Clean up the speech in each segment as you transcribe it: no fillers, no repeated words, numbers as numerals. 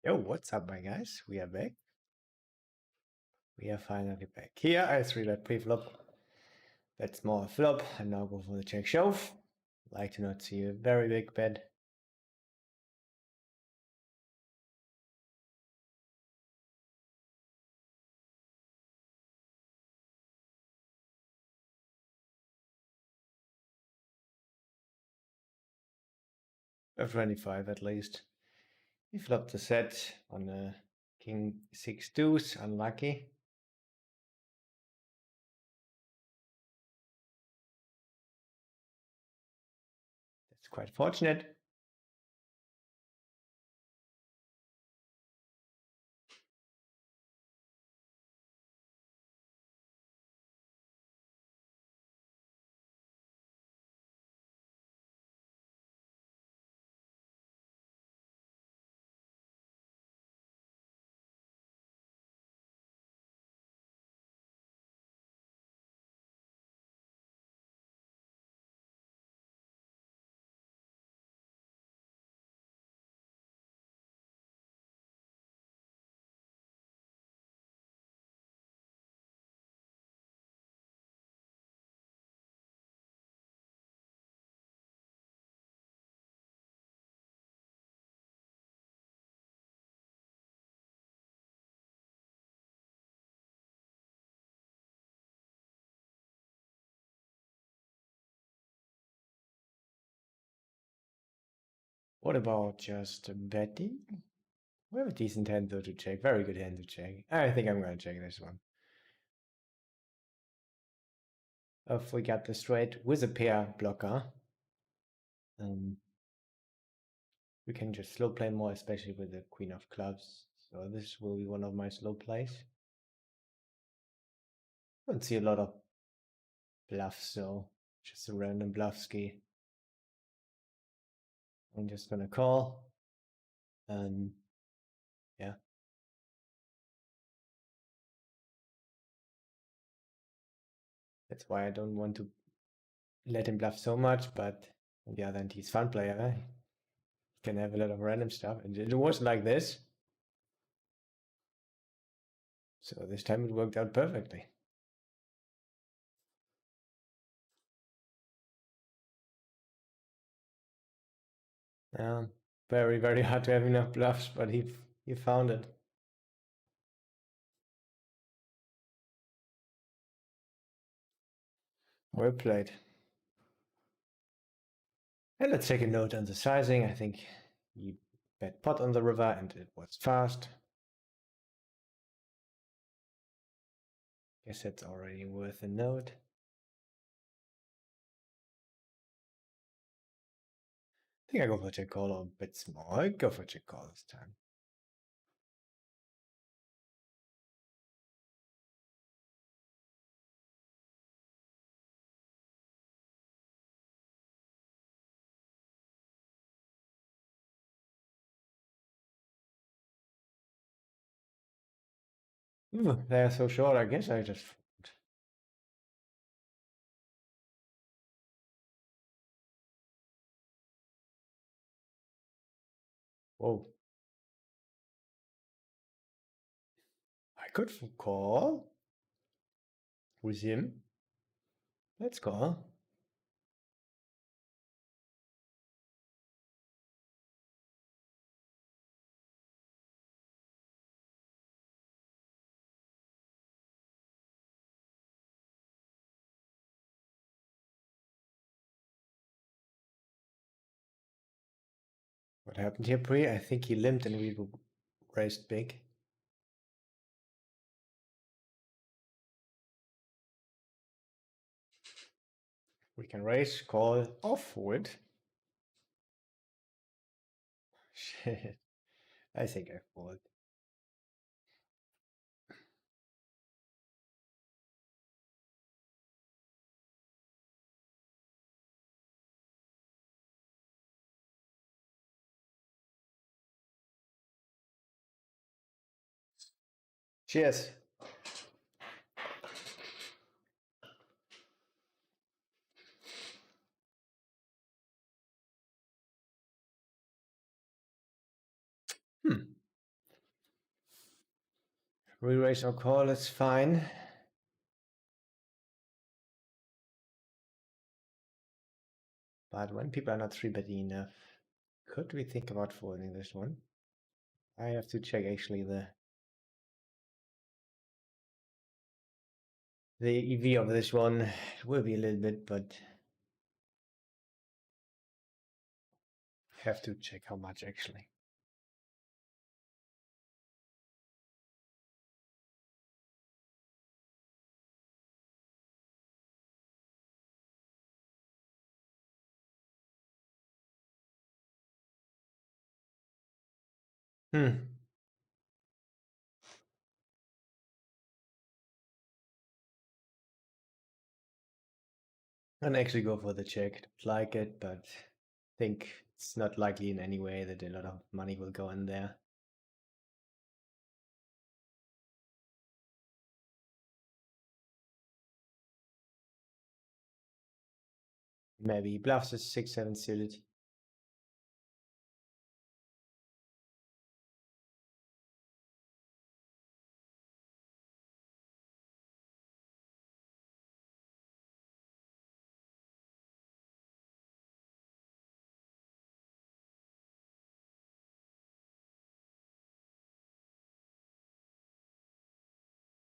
Yo, what's up, my guys? We are back. We are finally back. Here, I 3-bet pre-flop. Bet small flop, and now go for the check shove. Like to not see a very big bet. A 25 at least. He flopped the set on a king 6 deuce, unlucky. That's quite fortunate. What about just betting? We have a decent hand though to check. Very good hand to check. I think I'm gonna check this one. If we got the straight with a pair blocker, we can just slow play more, especially with the queen of clubs. So this will be one of my slow plays. Don't see a lot of bluffs, so just a random bluff ski. I'm just gonna call, and yeah. That's why I don't want to let him bluff so much, but on the other hand, he's fun player. Eh? He can have a lot of random stuff, and it was like this. So this time it worked out perfectly. Very, very hard to have enough bluffs, but he found it. Well played. And let's take a note on the sizing. I think he bet pot on the river and it was fast. Guess that's already worth a note. I think I go for check call or a bit small. I go for check call this time. Ooh, they're so short, I guess I just fold. Whoa. I could call with him. Let's call. What happened here, Pre? I think he limped and we raised big. We can raise, call, or fold. Shit. I think I fold. Cheers. Re-raise or call is fine. But when people are not 3-betting enough, could we think about folding this one? I have to check actually the EV of this one. It will be a little bit, but have to check how much actually. Hmm. And actually go for the check. Like it, but think it's not likely in any way that a lot of money will go in there. Maybe he bluffs his 6-7 suited.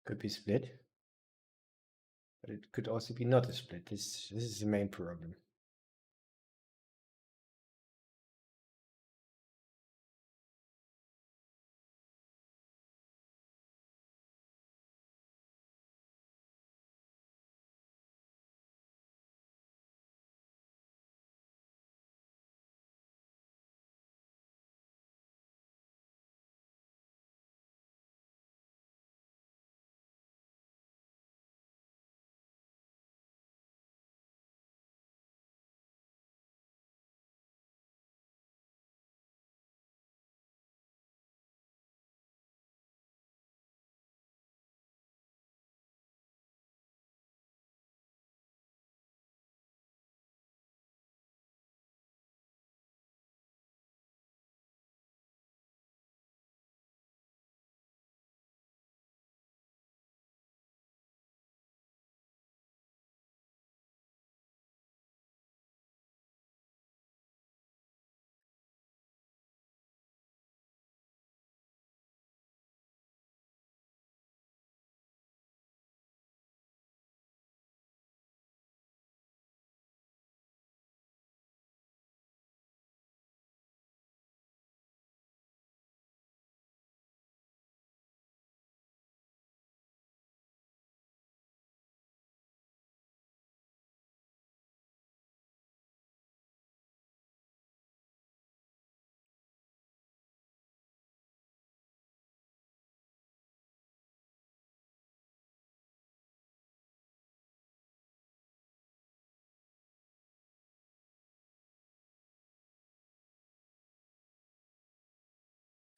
Could be split. But it could also be not a split. This is the main problem.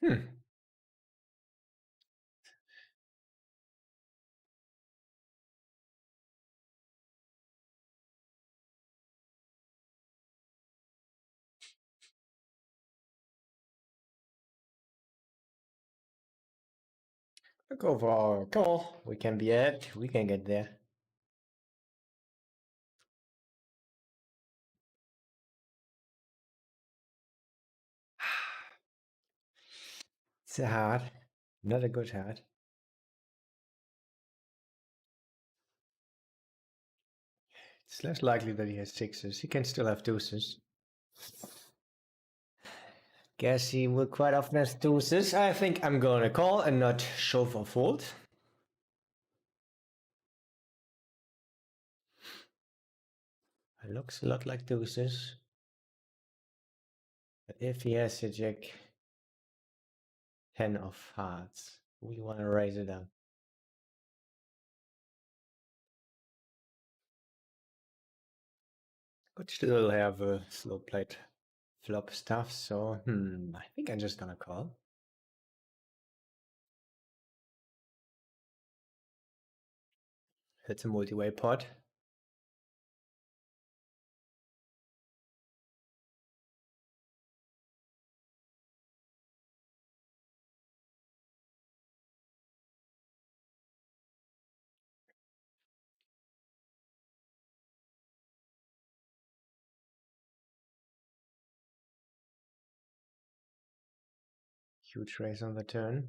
Hmm. I'll go for our call. We can be ahead. We can get there. It's a heart. Not a good heart. It's less likely that he has sixes. He can still have deuces. Guess he will quite often have deuces. I think I'm gonna call and not shove or fold. It looks a lot like deuces. But if he has a jack 10 of hearts, we want to raise it up. Could still have a slow played flop stuff, so I think I'm just gonna call. It's a multi-way pot. Huge raise on the turn.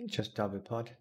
Just double pot.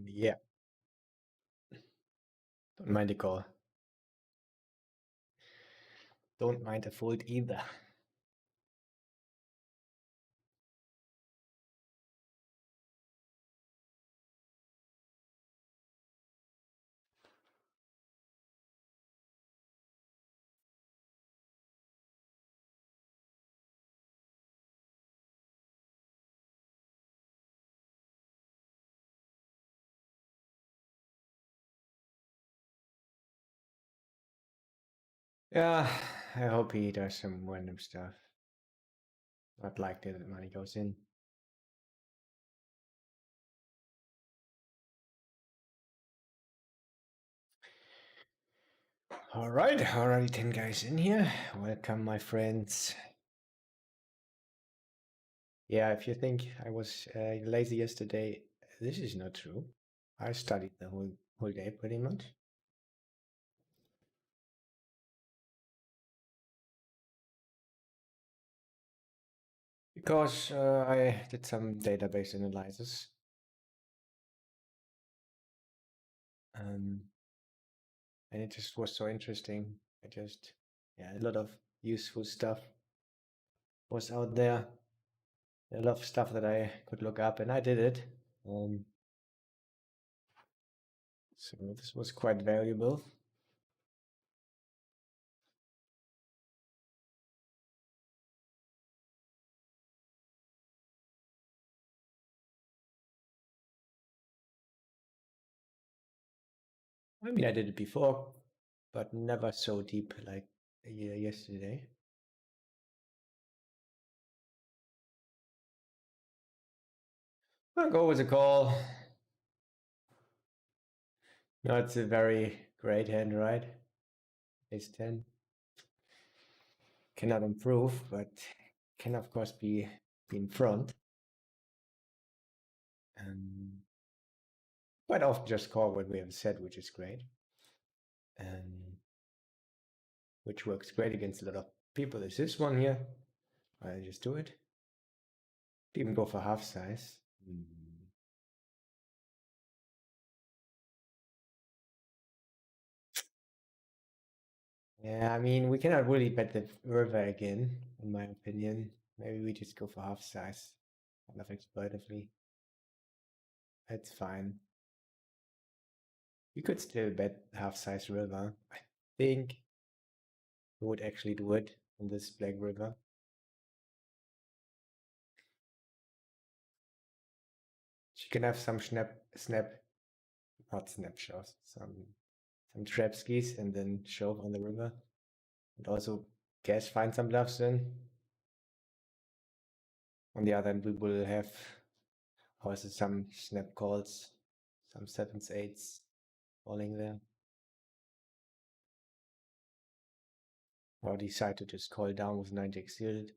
Yeah, don't mind the call. Don't mind the fold either. Yeah, I hope he does some random stuff. Not like that money goes in. All right, already 10 guys in here. Welcome, my friends. Yeah, if you think I was lazy yesterday, this is not true. I studied the whole day pretty much. Because I did some database analysis. And it just was so interesting. Yeah, a lot of useful stuff was out there. A lot of stuff that I could look up, and I did it. So this was quite valuable. I mean, I did it before, but never so deep like yesterday. I'll go with a call. No, it's a very great hand, right? Ace 10. Cannot improve, but can of course be in front. Quite often just call what we have said, which is great. Which works great against a lot of people. Is this one here? I just do it. Even go for half size. Yeah, I mean, we cannot really bet the river again, in my opinion. Maybe we just go for half size, kind of exploitatively. That's fine. We could still bet half size river. I think we would actually do it on this black river. She can have some not snapshots, some trap skis and then shove on the river. And also guess find some bluffs in. On the other hand, we will have also some snap calls, some sevens, eights falling there. Or decide to just call down with 9x suited.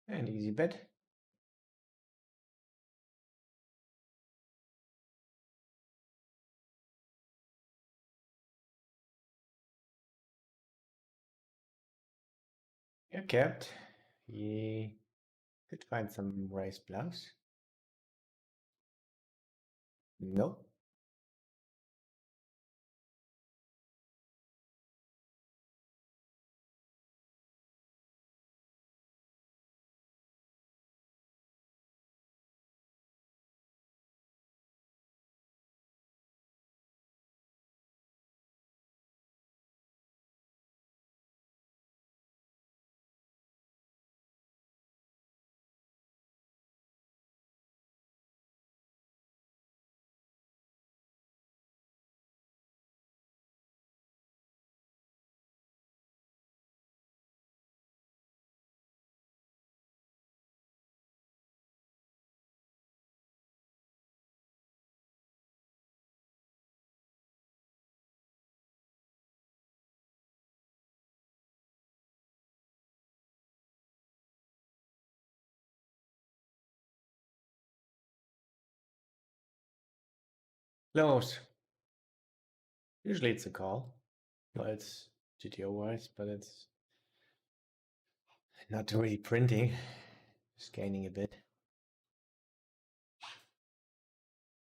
An easy bet. Yeah, kept. He could find some raised bluffs. No. Close. Usually it's a call. Well, it's GTO wise, but it's not really printing. Just gaining a bit.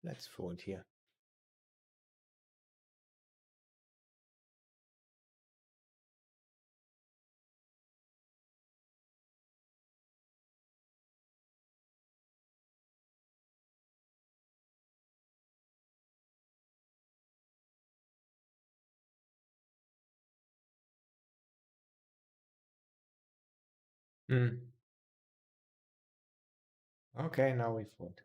Let's fold here. Hmm. Okay, now we fold.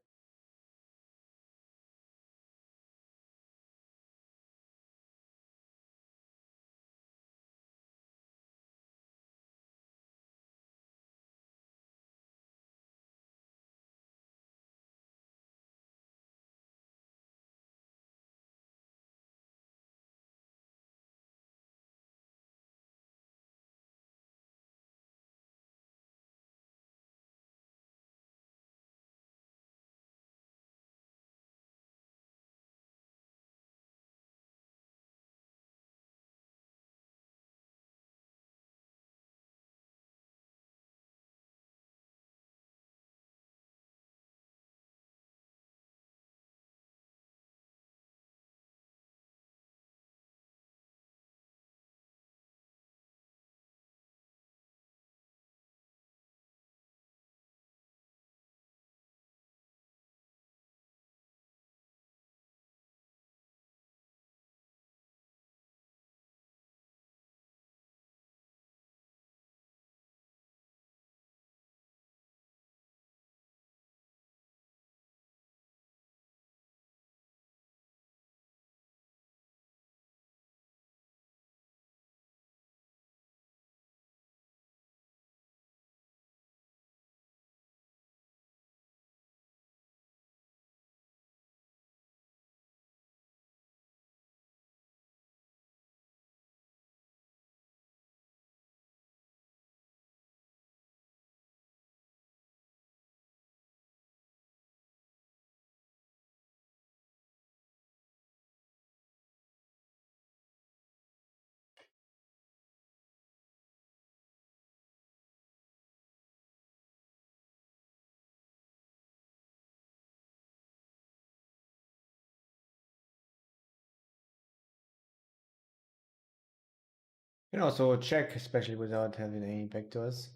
You can also check, especially without having any backdoors.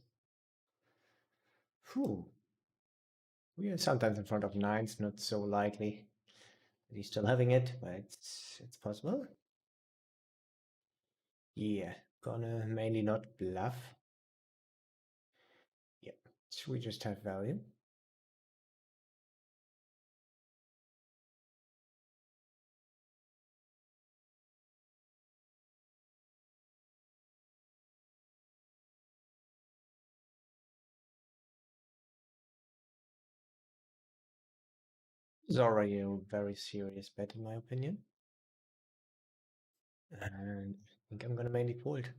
Whew. We are sometimes in front of nines, not so likely that he's still having it, but it's possible. Yeah, gonna mainly not bluff. Yeah, so we just have value. It's already a very serious bet in my opinion. And I think I'm gonna mainly fold.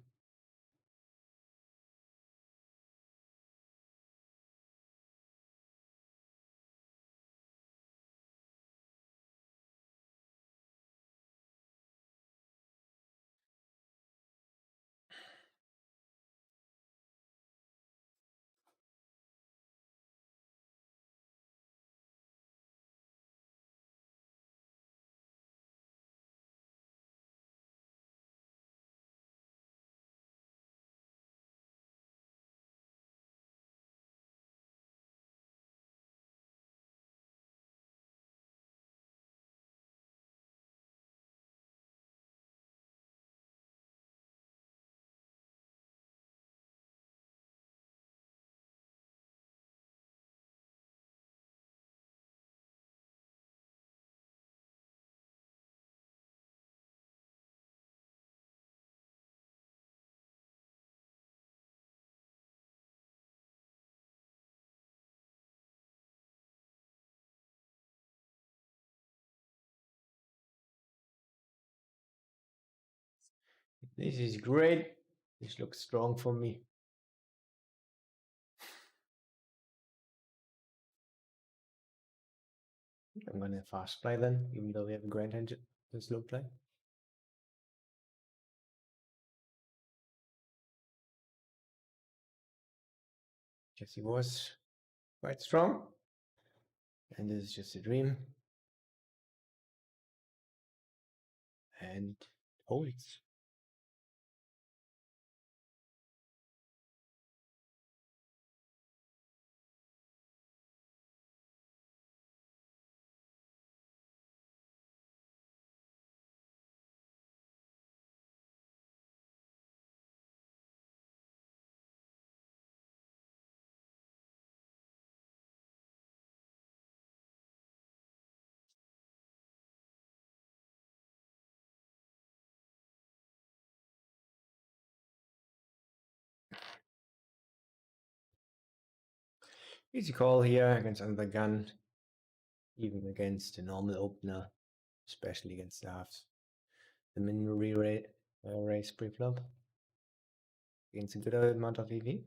This is great. This looks strong for me. I'm gonna fast play then, even though we have a grand hand to slow play. Jesse was quite strong. And this is just a dream. And holds. Easy call here against another gun, even against a normal opener, especially against the halves. The min raise pre-flop against a good amount of EV.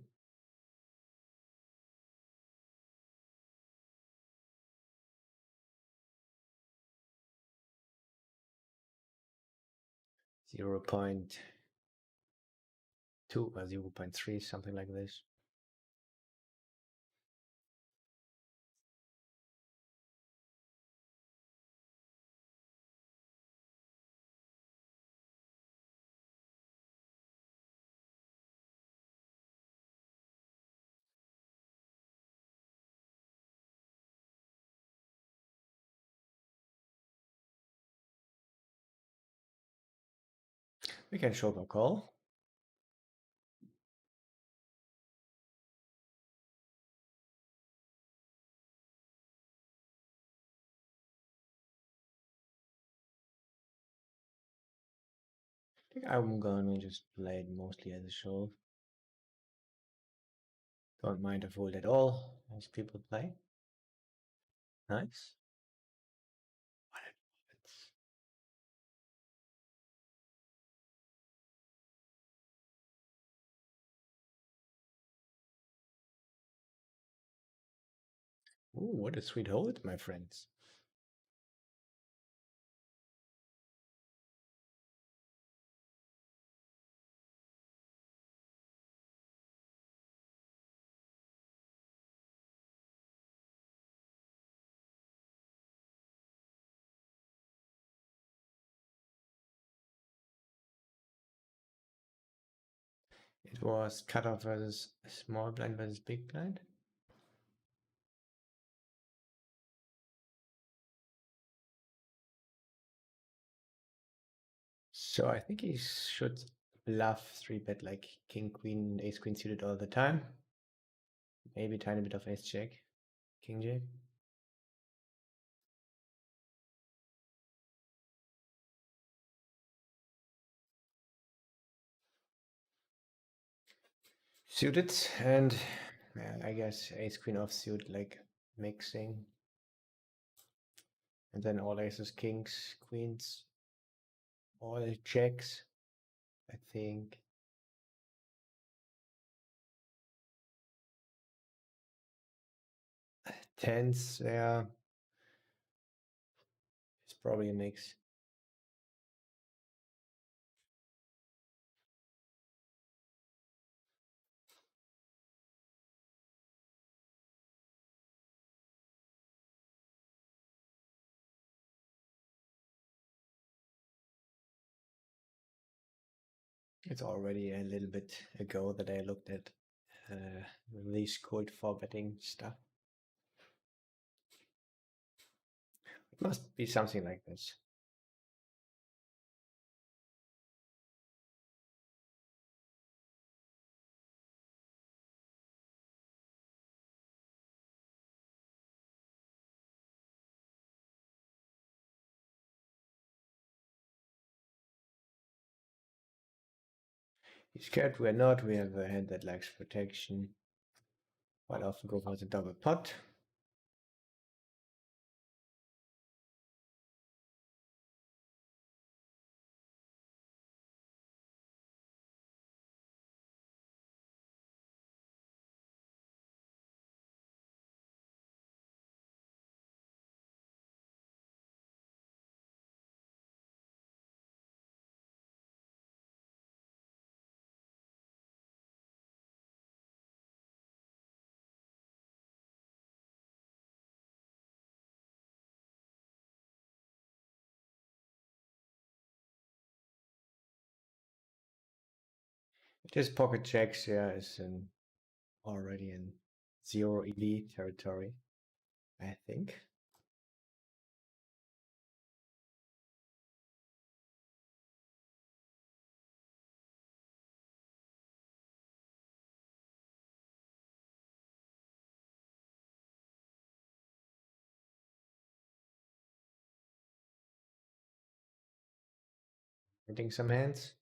Zero 0.2 or 0.3, something like this. We can shove a call. I think I'm gonna just play it mostly as a shove. Don't mind a fold at all, as people play. Nice. Ooh, what a sweet hold, my friends. It was cutoff versus small blind versus big blind. So I think he should bluff 3-bet like king, queen, ace, queen suited all the time. Maybe a tiny bit of ace jack, king jack. Suited, and I guess ace, queen offsuit, like mixing. And then all aces, kings, queens, all jacks, I think. Tens there. It's probably a mix. It's already a little bit ago that I looked at these code for betting stuff. It must be something like this. He's scared we're not. We have a hand that lacks protection. Quite often go for the double pot. Just pocket checks, yeah, is already in zero elite territory, I think. Hitting some hands.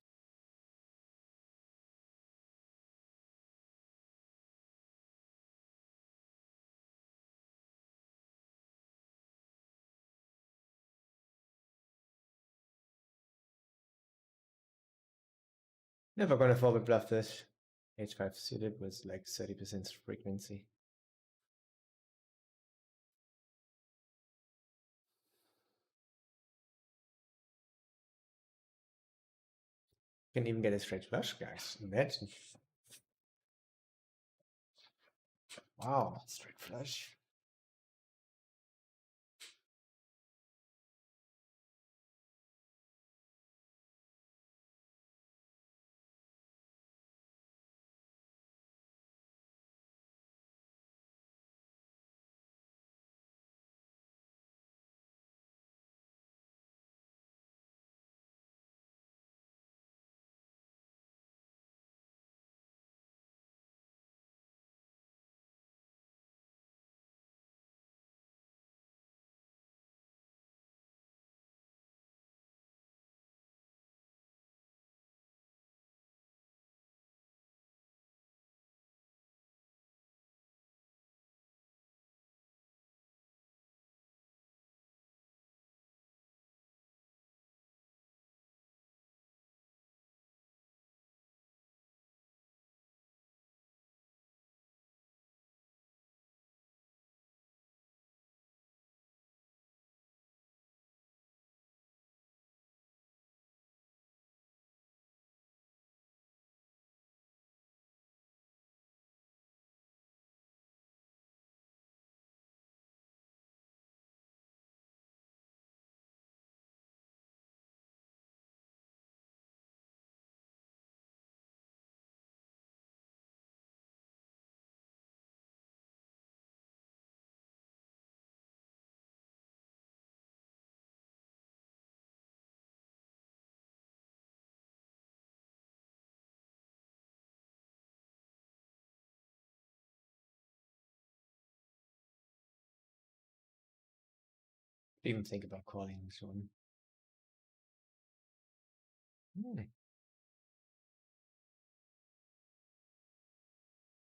Never gonna forward bluff this. H5 suited was like 30% frequency. Can even get a straight flush, guys. Imagine. Wow, straight flush. Even think about calling this one.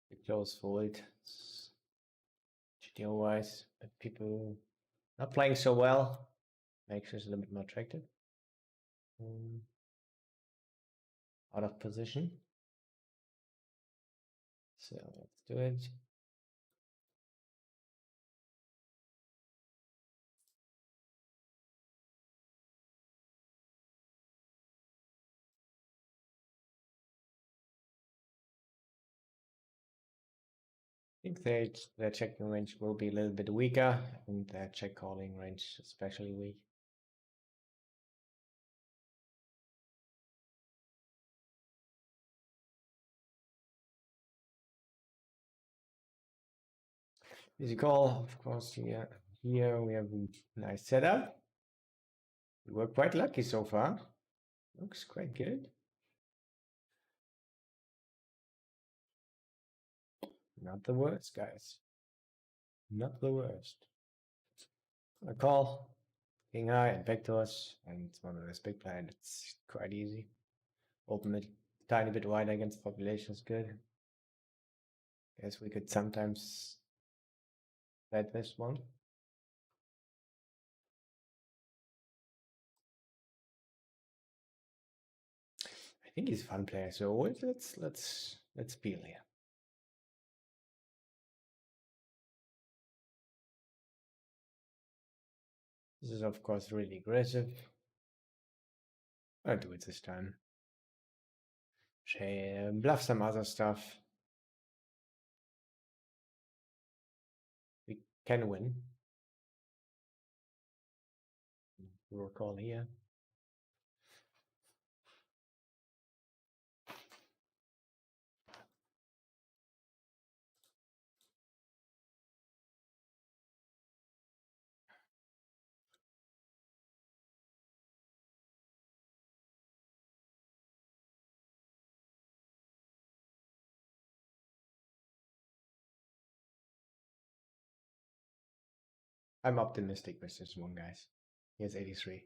The close fold. GTO wise, but people not playing so well makes us a little bit more attractive. Out of position. So let's do it. I think their checking range will be a little bit weaker, and their check calling range especially weak. Easy call, of course. Here we have a nice setup. We were quite lucky so far. Looks quite good. Not the worst, guys. Not the worst. A call, king high, and back to us, and one of those big blind. It's quite easy. Open it a tiny bit wider against population is good. Guess we could sometimes bet this one. I think he's a fun player, so let's feel here. This is of course really aggressive. I'll do it this time. Bluff some other stuff. We can win. We'll call here. I'm optimistic with this one, guys. He has 83.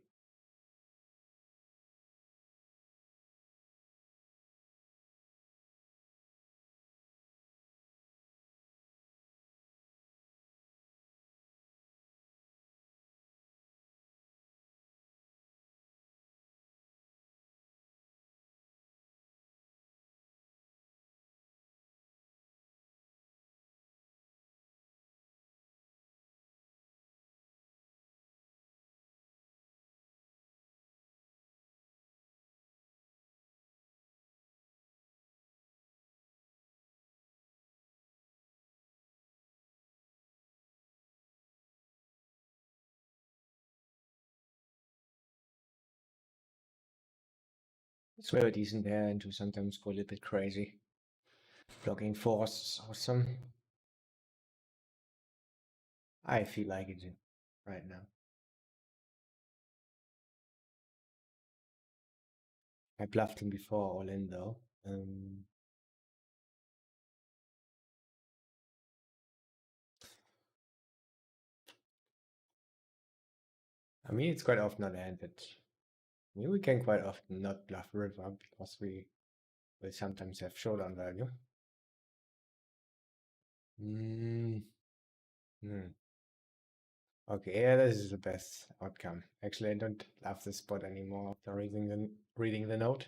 It's very decent there and to sometimes go a little bit crazy. Blocking force is awesome. I feel like it right now. I bluffed him before all in though. I mean, it's quite often on hand that we can quite often not bluff river because we will sometimes have showdown value. Mm. Hmm. Okay, yeah, this is the best outcome. Actually, I don't love this spot anymore after reading the note.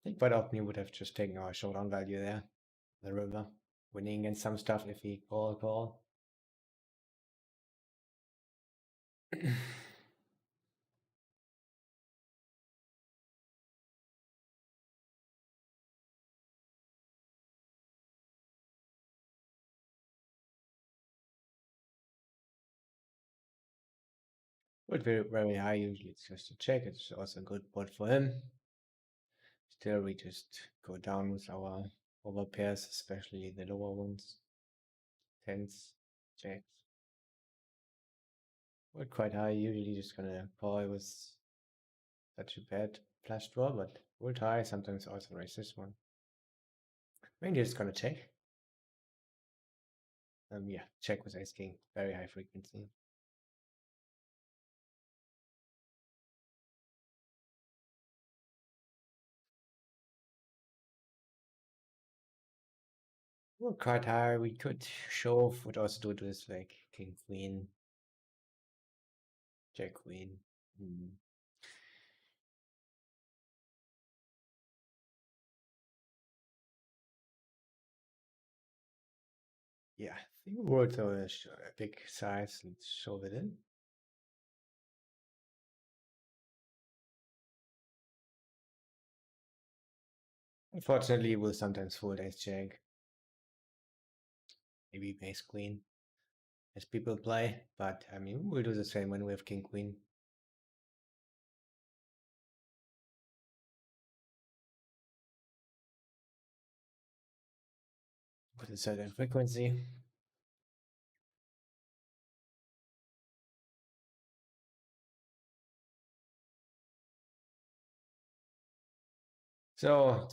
I think quite often you would have just taken our showdown value there, the river, winning against some stuff if he call. But very high usually it's just a check. It's also a good pot for him. Still, we just go down with our over pairs, especially the lower ones. Tens, jacks. We're quite high, usually just gonna call with such a bad flush draw, but we're high, sometimes also raise this one. Mainly just gonna check. Yeah, check with ace king, very high frequency. We're quite high, we could shove, would also do this like king, queen, jack, queen. Yeah, I think we're to a big size, let's shove it in. Unfortunately, we'll sometimes fold ace jack, maybe ace queen, as people play, but I mean, we'll do the same when we have king, queen. With a certain frequency. So,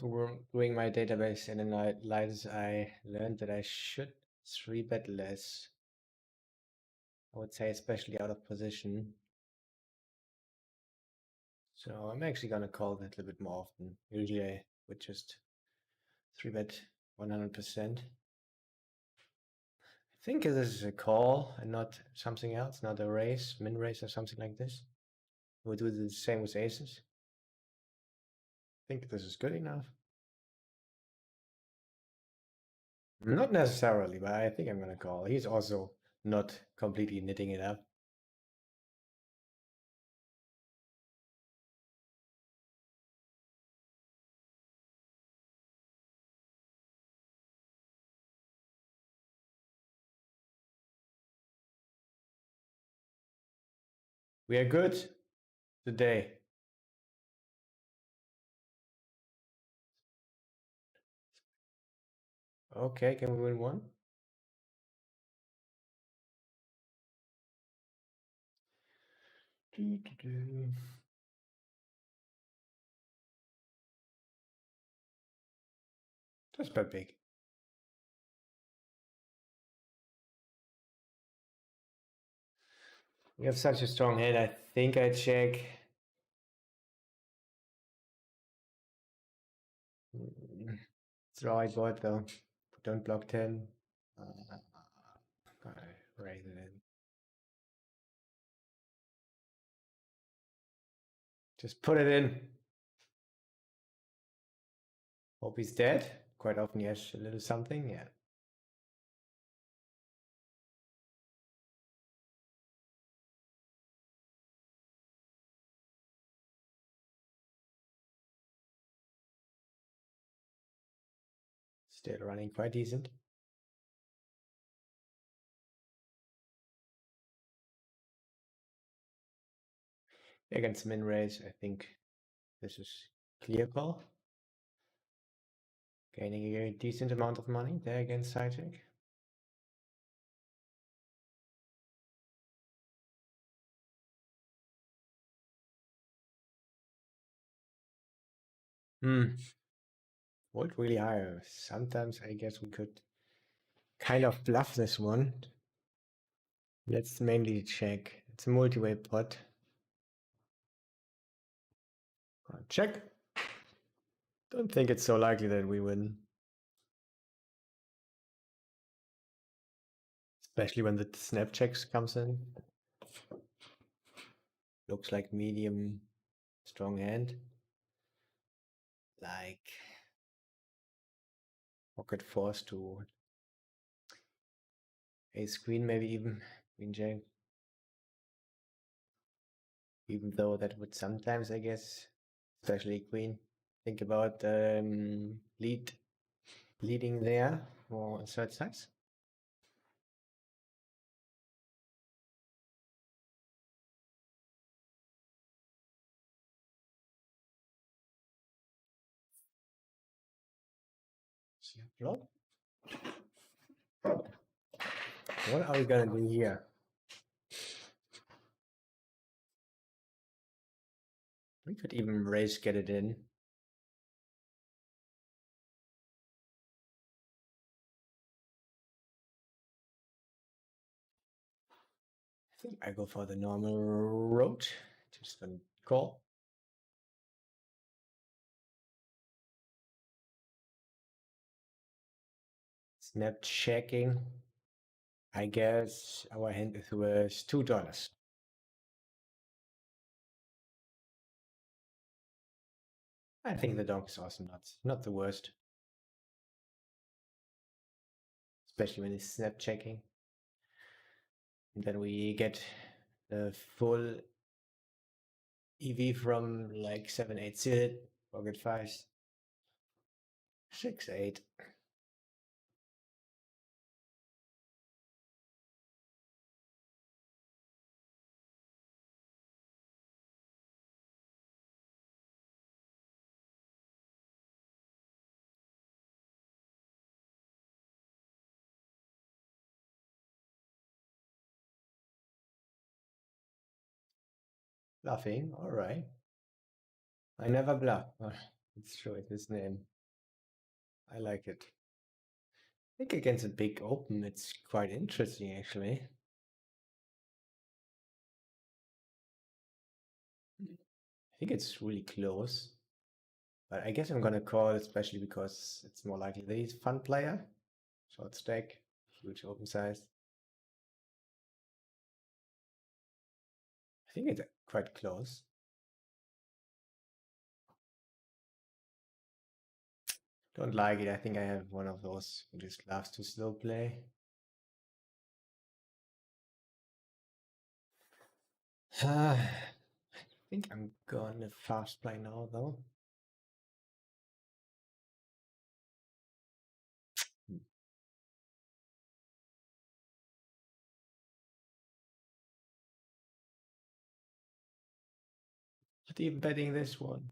doing my database analysis, I learned that I should 3-bet less. I would say, especially out of position. So I'm actually gonna call that a little bit more often. Usually I would just 3-bet 100%. I think this is a call and not something else, not a raise, min raise or something like this. We'll do the same with aces. I think this is good enough. Not necessarily, but I think I'm gonna call. He's also not completely knitting it up. We are good today. Okay, can we win one? That's quite big. We have such a strong hand. I think I check. It's the right board though. Don't block 10. I raise it in. Just put it in. Hope he's dead. Quite often he has a little something, yeah. Still running quite decent. Against min raise, I think this is clear call. Gaining a decent amount of money there against side check. Volt really high. Sometimes I guess we could kind of bluff this one. Let's mainly check. It's a multi-way pot. Check. Don't think it's so likely that we win. Especially when the snap checks comes in. Looks like medium strong hand. Like pocket force to ace queen, maybe even queen jack. Even though that would sometimes, I guess, especially queen, think about leading there for a third size. Flop. What are we gonna do here? We could even raise, get it in. I think I go for the normal road. Just a call. Snap checking. I guess our hand is worth $2. I think the donk is also not the worst. Especially when it's snap checking. And then we get the full EV from like 7-8 suited, pocket fives, 6-8. Bluffing, all right. I never bluff. It's true, it's his name. I like it. I think against a big open, it's quite interesting actually. I think it's really close. But I guess I'm gonna call, especially because it's more likely that he's a fun player. Short stack, huge open size. I think it's quite close. Don't like it. I think I have one of those who just loves to slow play. I think I'm gonna fast play now though. Not even betting this one.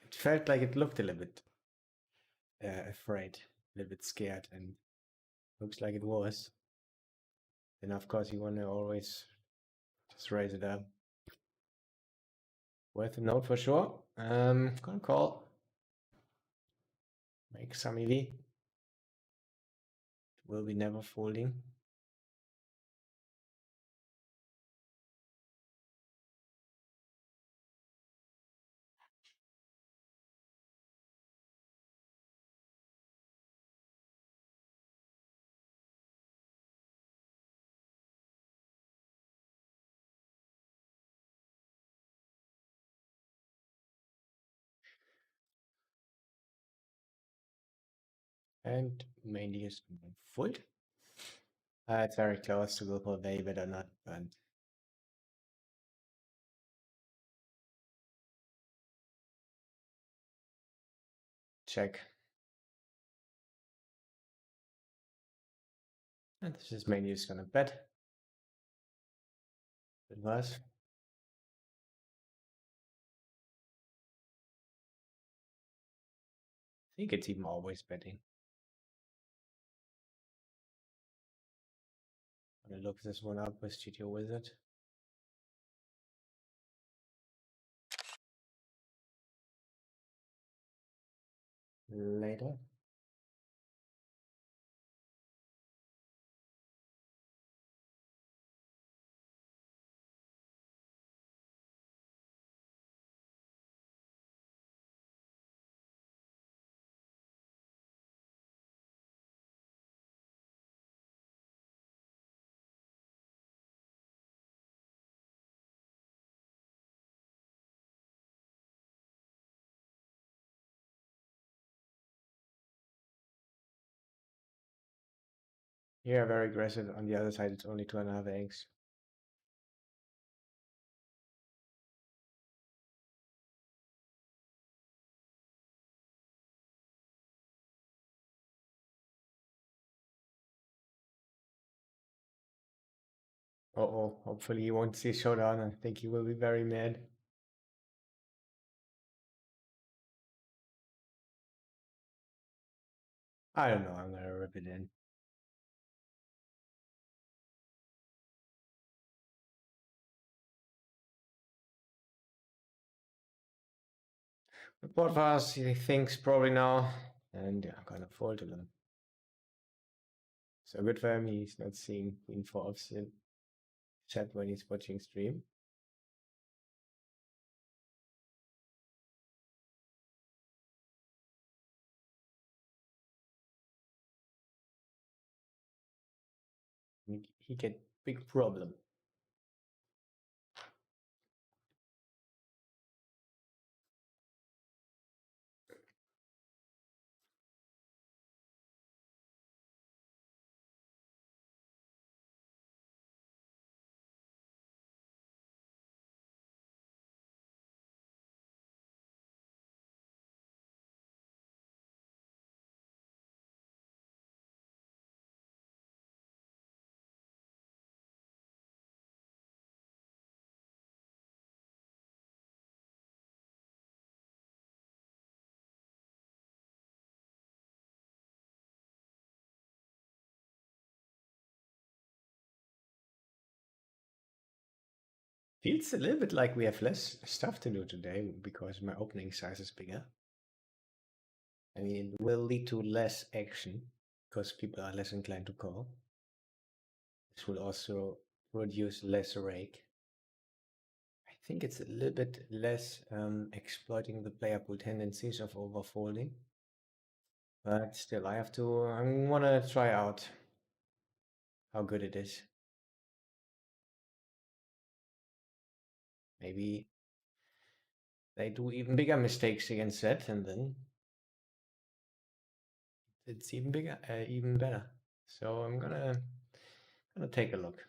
It felt like it looked a little bit afraid, a little bit scared, and looks like it was. Then of course you wanna always just raise it up. Worth a note for sure. Gonna call. Make some EV. Will be never folding. And mainly is foot. It's very close to go for a very better nut, but check. And this is mainly just gonna bet. It was. I think it's even always betting. I'm gonna look this one up with GTO Wizard. Later. Yeah, very aggressive. On the other side, it's only 2.5 eggs. Uh-oh, hopefully he won't see showdown. I think he will be very mad. I don't know, I'm gonna rip it in. The board fast, he thinks probably now, and yeah, I'm gonna fold to them. So good for him, he's not seeing queen four offsuit, except when he's watching stream. He get big problem. Feels a little bit like we have less stuff to do today because my opening size is bigger. I mean, it will lead to less action because people are less inclined to call. This will also produce less rake. I think it's a little bit less exploiting the player pool tendencies of overfolding. But still, I want to try out how good it is. Maybe they do even bigger mistakes against that, and then it's even bigger, even better. So I'm gonna take a look.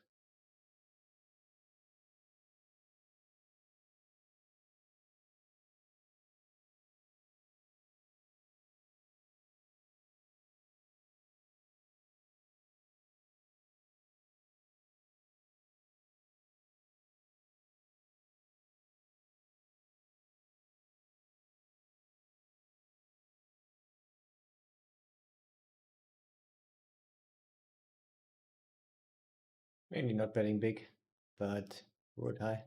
Mainly not betting big, but root high.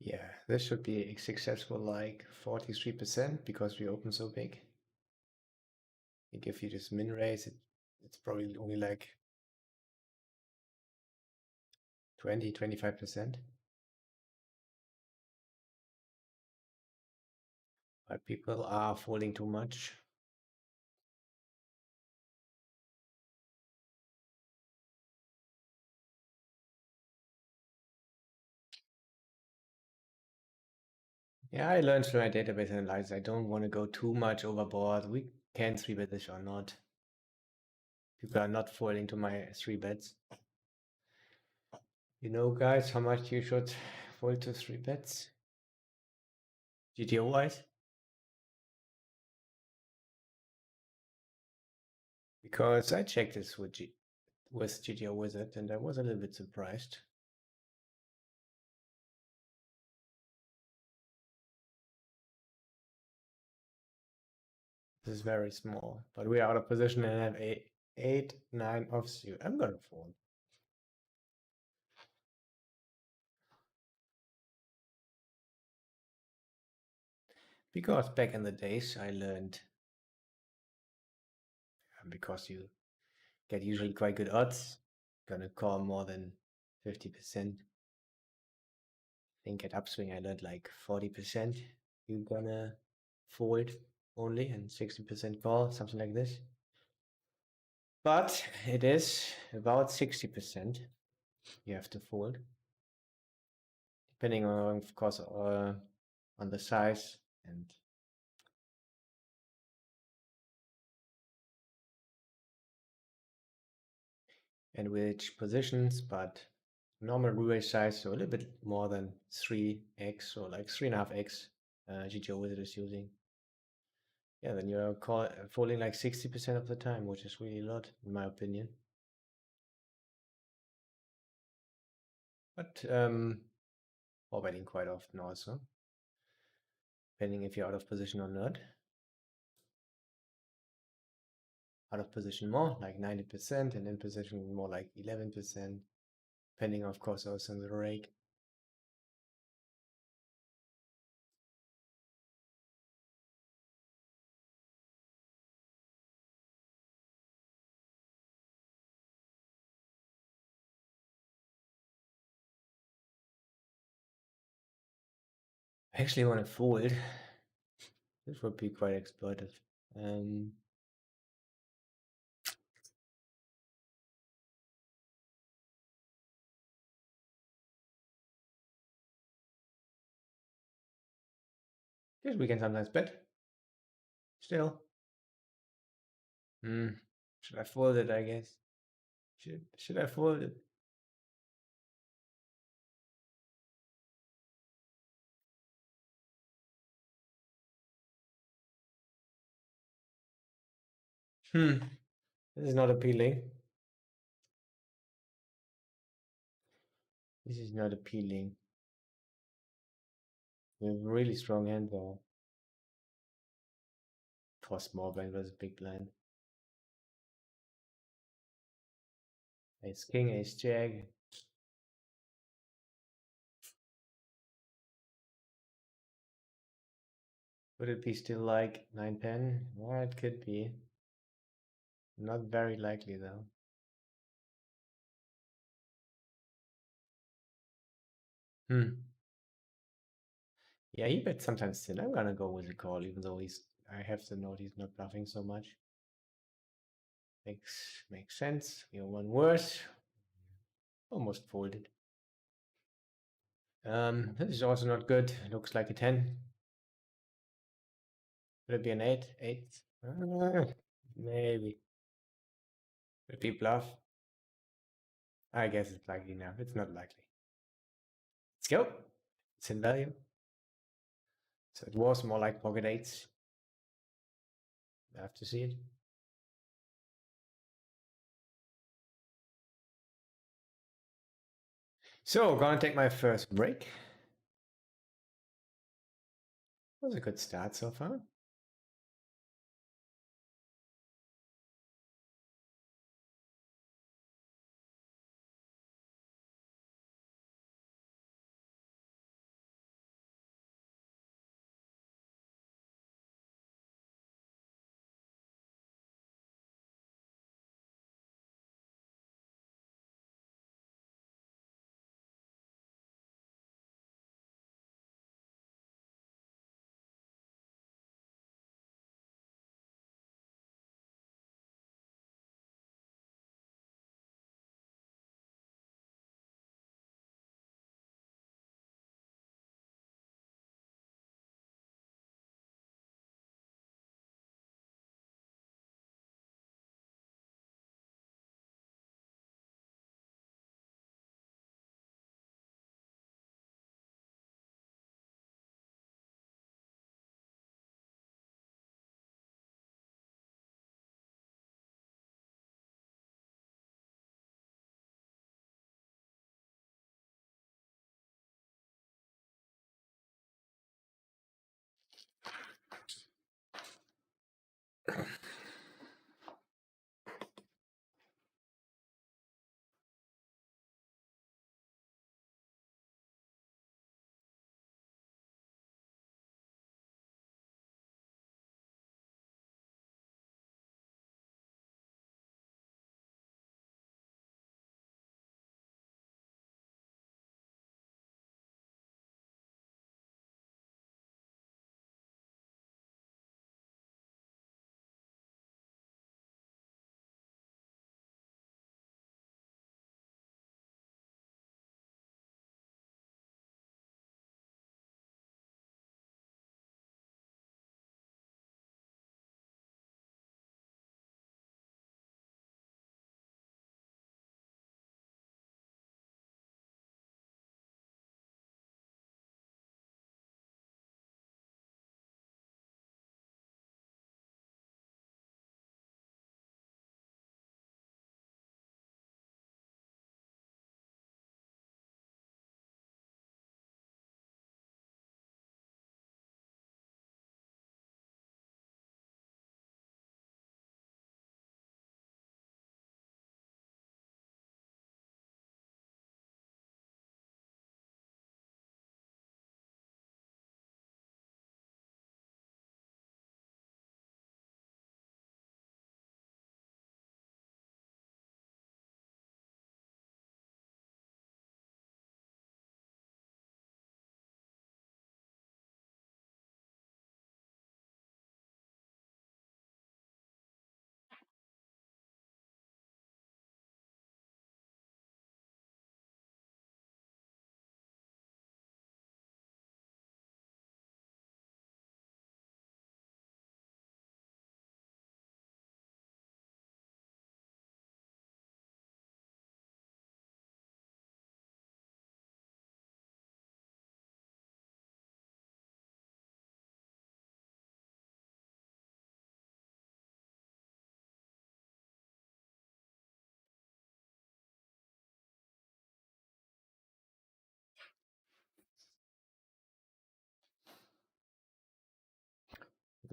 Yeah, this should be successful like 43% because we open so big. I think if you just min raise it, it's probably only like 20-25%. But people are folding too much. Yeah, I learned from my database analysis. I don't want to go too much overboard. We can 3-bet this or not. People are not folding to my 3-bets. You know, guys, how much you should fold to 3-bets? GTO wise? Because I checked this with GTO Wizard and I was a little bit surprised. This is very small, but we are out of position and have a 8-9 offsuit. I'm gonna fold. Because back in the days I learned, because you get usually quite good odds, gonna call more than 50%. I think at upswing I learned like 40%. You're gonna fold only and 60% call, something like this. But it is about 60% you have to fold, depending on, of course, on the size and which positions, but normal rule size, so a little bit more than 3x or like 3.5x GTO Wizard is using. Yeah, then you're folding like 60% of the time, which is really a lot, in my opinion. But or betting quite often also, depending if you're out of position or not. Out of position more, like 90%, and in position more like 11%, depending, of course, also on the rake. I actually want to fold. This would be quite exploitive. Guess we can sometimes bet. Still. Should I fold it, I guess? Should I fold it? This is not appealing. This is not appealing. We have a really strong hand though. For small blind versus big blind. Ace king, ace jack. Would it be still like 9-10? Yeah, it could be. Not very likely though. Yeah, he bets sometimes still. I'm gonna go with the call, even though I have to note he's not bluffing so much. Makes sense. You know, one worse. Almost folded. This is also not good. Looks like a 10. Could it be an 8? 8? Maybe. Could it be bluff? I guess it's likely now. It's not likely. Let's go. It's in value. So it was more like pocket 8s. I have to see it. So, gonna take my first break. Was a good start so far.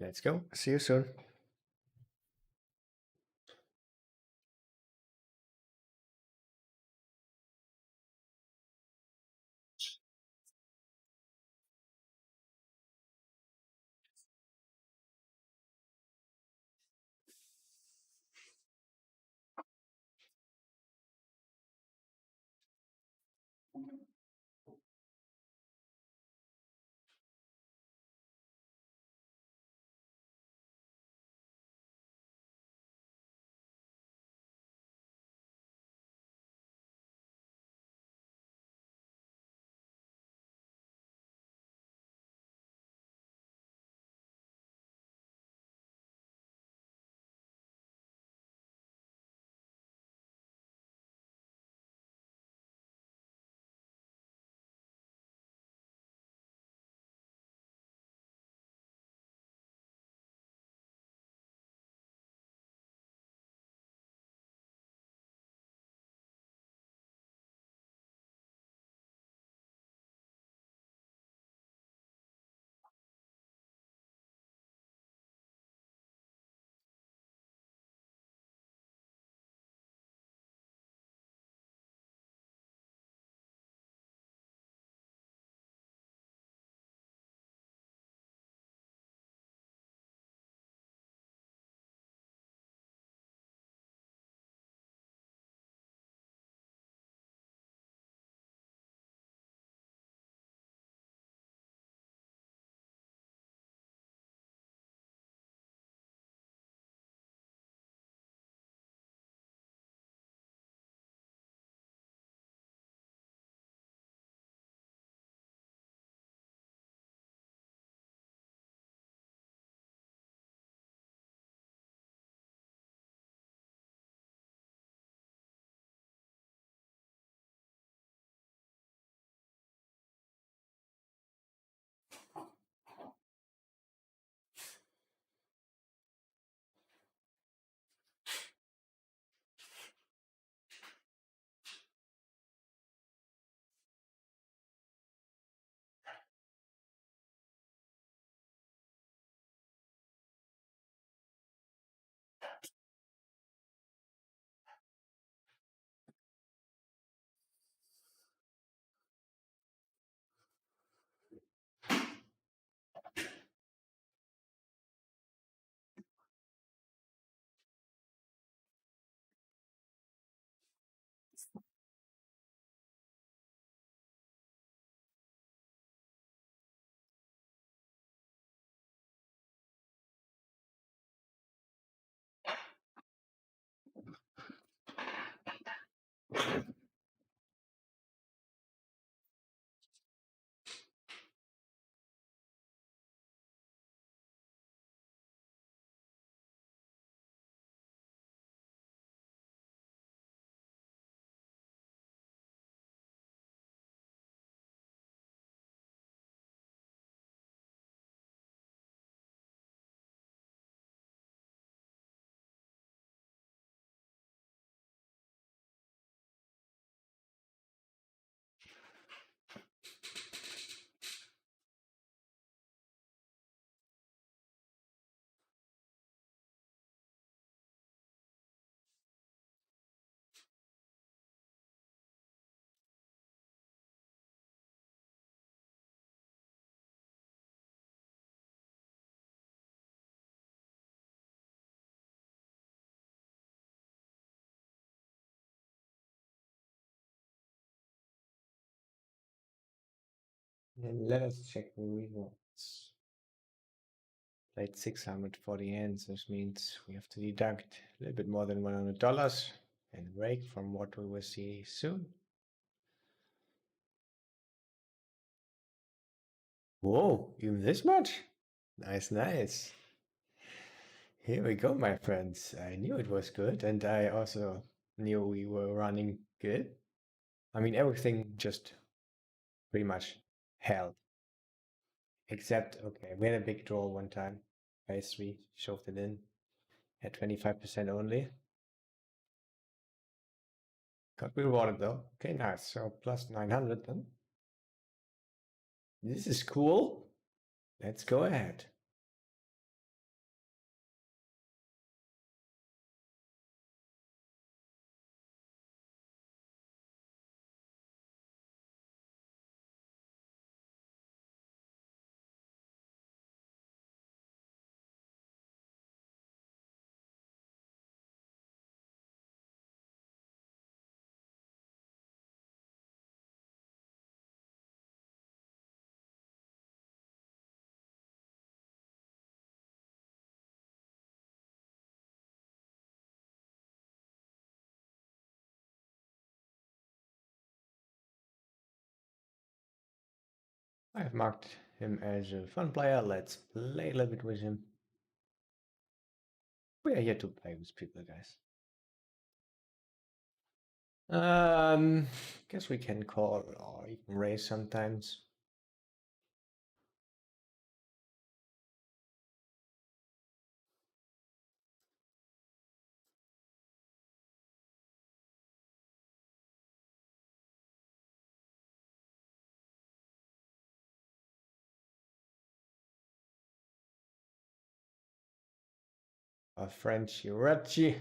Let's go. See you soon. And let us check the rewards. Played 640 hands, which means we have to deduct a little bit more than $100 and break from what we will see soon. Whoa, even this much? Nice, nice. Here we go, my friends. I knew it was good, and I also knew we were running good. I mean, everything just pretty much held. Except, okay, we had a big draw one time. Phase 3, shoved it in at 25% only. Got rewarded though. Okay, nice. So plus 900 then. This is cool. Let's go ahead. I've marked him as a fun player. Let's play a little bit with him. We are here to play with people, guys. Guess we can call or even raise sometimes. Our friend Shirachi.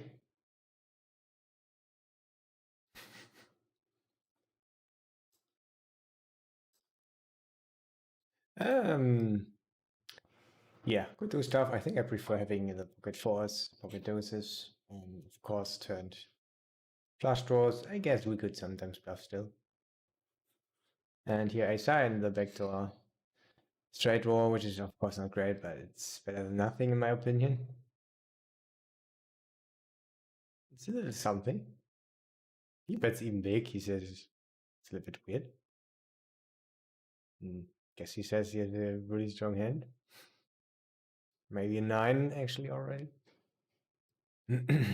Um, yeah, could do stuff. I think I prefer having the pocket fours, pocket doses, of course turned flush draws. I guess we could sometimes bluff still. And here I sign the backdoor straight draw, which is of course not great, but it's better than nothing in my opinion. It's a little something. He bets even big. He says it's a little bit weird. Guess he says he has a really strong hand. Maybe a 9 actually already. Yeah,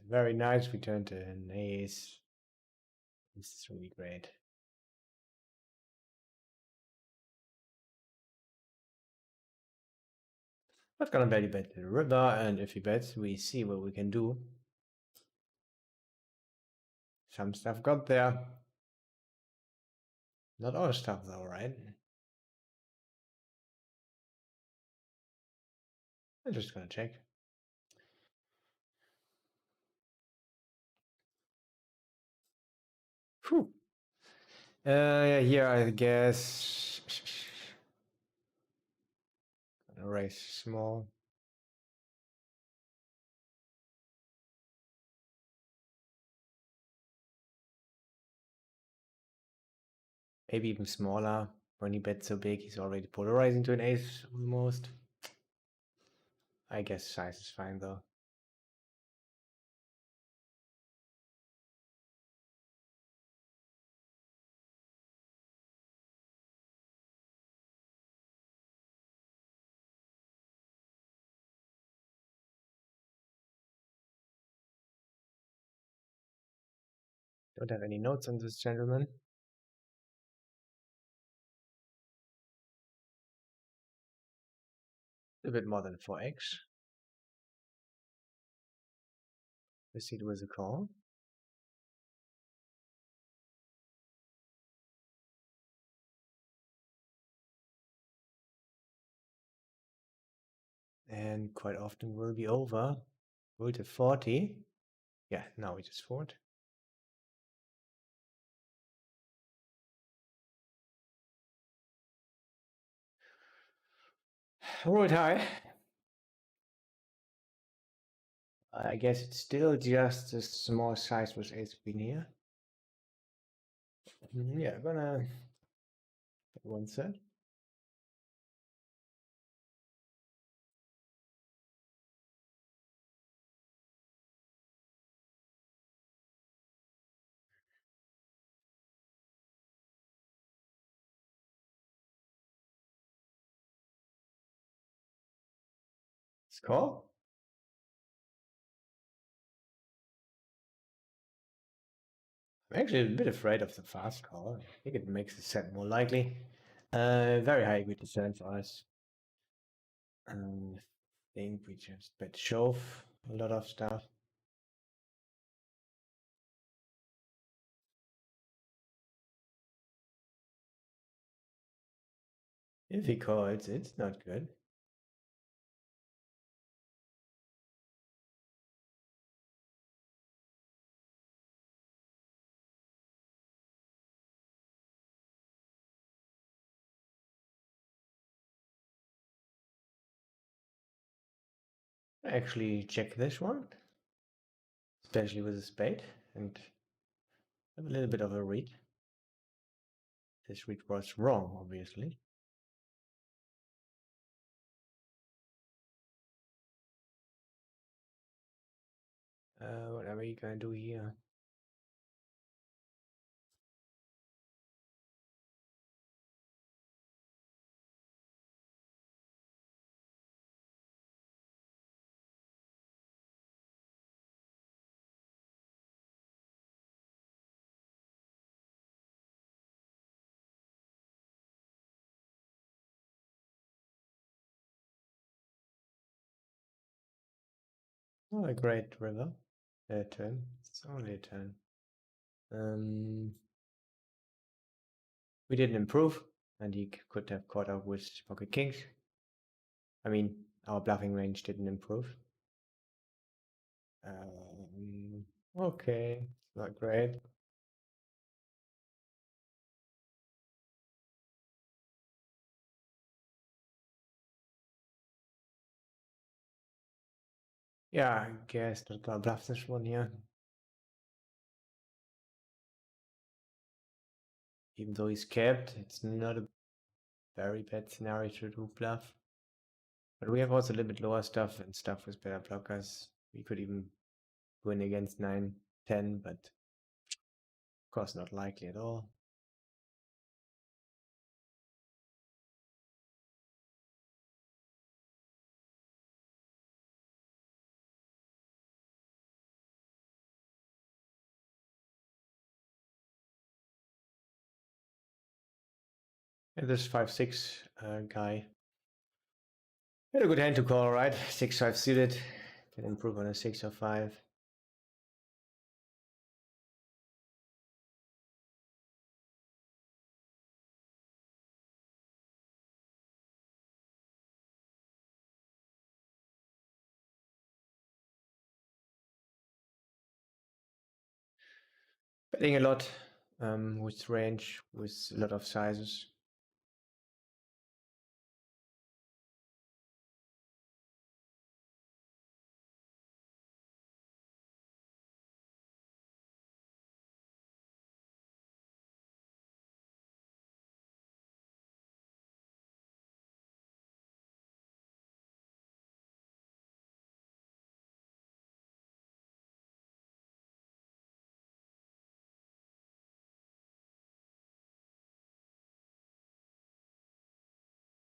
very nice. We turned to an ace. This is really great. Not gonna value bet the river, and if he bets, we see what we can do. Some stuff got there. Not all stuff though, right? I'm just gonna check. Whew. Yeah, here I guess gonna raise small. Maybe even smaller. When he bets so big, he's already polarizing to an ace almost. I guess size is fine though. Don't have any notes on this gentleman. A bit more than 4x. Proceed with a call. And quite often will be over. Roll to 40. Yeah, now we just fold. Rolled high. I guess it's still just a small size with ace queen here. Yeah, gonna get one set. Let's call. I'm actually a bit afraid of the fast call. I think it makes the set more likely. Very high equity set for us. I think we just bet shove a lot of stuff. If he calls, it's not good. I actually check this one, especially with a spade, and have a little bit of a read. This read was wrong, obviously. What are we gonna do here? not a great river. Turn. It's only a turn. We didn't improve, and he could have caught up with pocket kings. I mean, our bluffing range didn't improve. Okay, not great. Yeah, I guess not gonna bluff this one here. Even though he's capped, it's not a very bad scenario to do bluff. But we have also a little bit lower stuff and stuff with better blockers. We could even win against 9, 10, but of course not likely at all. And this 5-6 guy had a good hand to call, right? 6-5 suited. Can improve on a 6 or 5. Betting a lot with range, with a lot of sizes.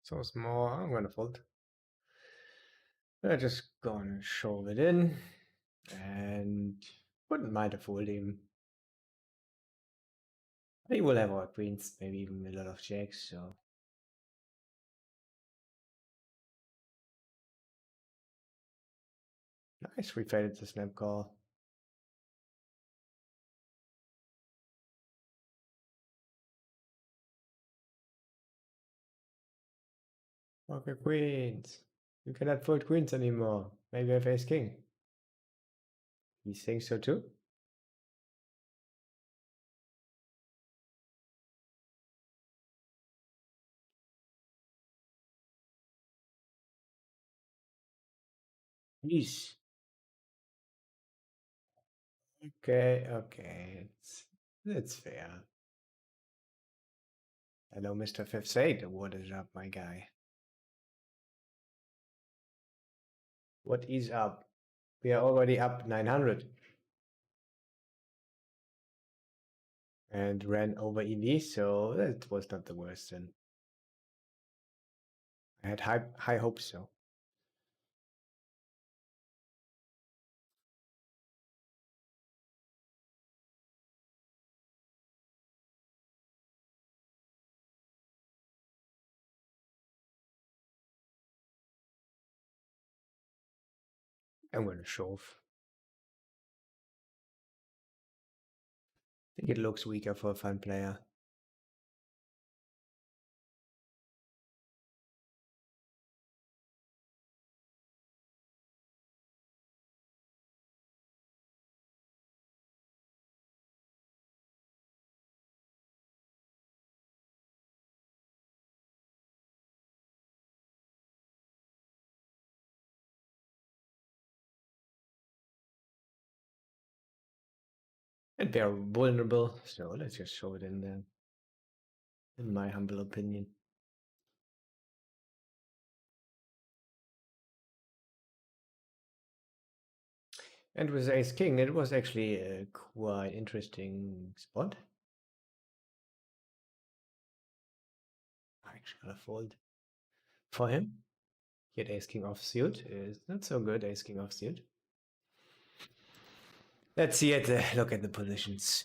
So small, I'm gonna fold. I'm just gonna shove it in and wouldn't mind a fold him. He will have our queens, maybe even a lot of jacks, so. Nice, we faded the snap call. Okay, queens. You cannot fold queens anymore. Maybe I have ace king. He thinks so too. Yeesh. Okay, it's fair. Hello, Mr. Fifth Eight. What is up, my guy? What is up? We are already up 900. And ran over EV, so that was not the worst then. I had high hopes, so. I'm gonna shove. I think it looks weaker for a fun player. And they're vulnerable, so let's just show it in there. In my humble opinion. And with ace king, it was actually a quite interesting spot. I actually gonna fold for him. He had ace king offsuit. Is not so good, ace king offsuit. Let's see look at the positions.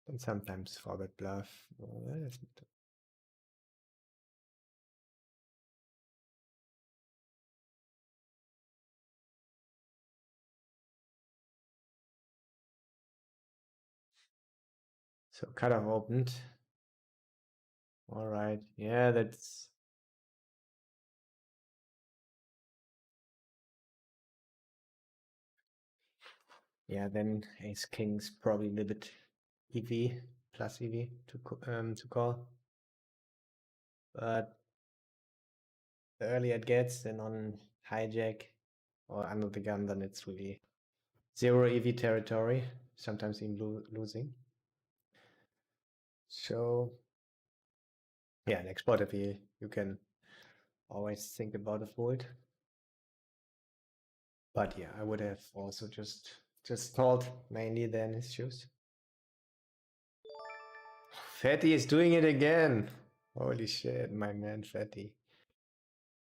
And sometimes forward bluff. So cutoff opened. All right. Yeah, that's. Yeah, then ace king's probably a little bit EV plus EV to call. But the earlier it gets, then on hijack or under the gun, then it's really zero EV territory. Sometimes even losing. So yeah, next pot if you can always think about a fold. But yeah, I would have also just called mainly then his shoes. Fatty is doing it again. Holy shit, my man Fatty.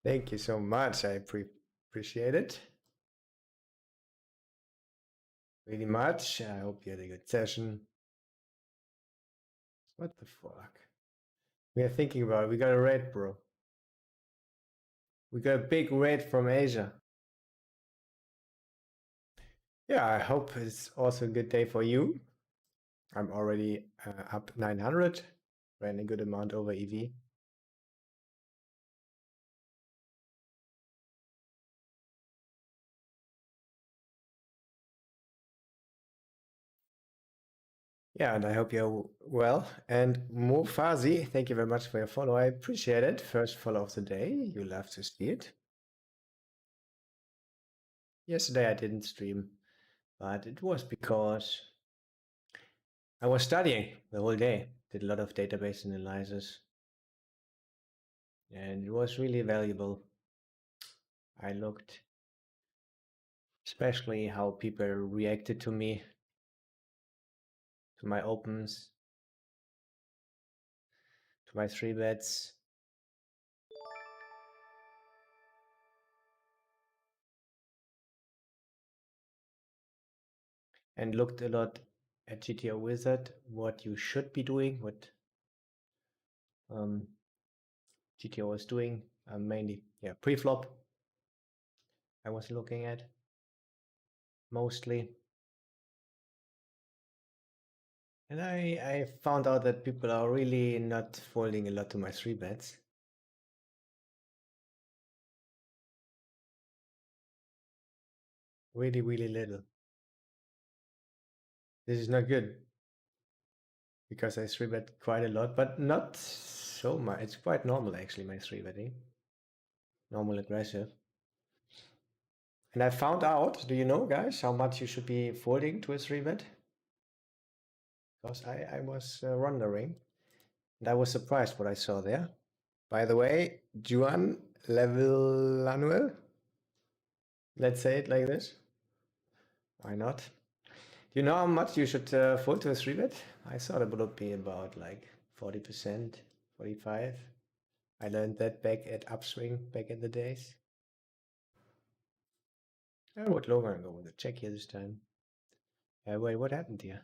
Thank you so much. I appreciate it. Really much. I hope you had a good session. What the fuck? We are thinking about it. We got a raid, bro. We got a big raid from Asia. Yeah, I hope it's also a good day for you. I'm already up 900. Ran a good amount over EV. Yeah, and I hope you're well. And Mofazi, thank you very much for your follow. I appreciate it. First follow of the day. You love to see it. Yesterday I didn't stream, but it was because I was studying the whole day. Did a lot of database analysis. And it was really valuable. I looked especially how people reacted to me, to my opens, to my 3 bets. And looked a lot at GTO Wizard, what you should be doing, what GTO was doing, mainly, yeah, pre-flop I was looking at, mostly. And I found out that people are really not folding a lot to my 3 bets. Really, really little. This is not good because I 3-bet quite a lot, but not so much. It's quite normal actually, my 3-betting. Normal aggressive. And I found out, do you know guys, how much you should be folding to a 3-bet? Because I was wondering, and I was surprised what I saw there. By the way, Juan level Lanuel. Let's say it like this. Why not? Do you know how much you should fold to a 3-bet? I thought it would be about like 40%, 45. I learned that back at Upswing back in the days. I would lower and go with a check here this time. Wait, what happened here?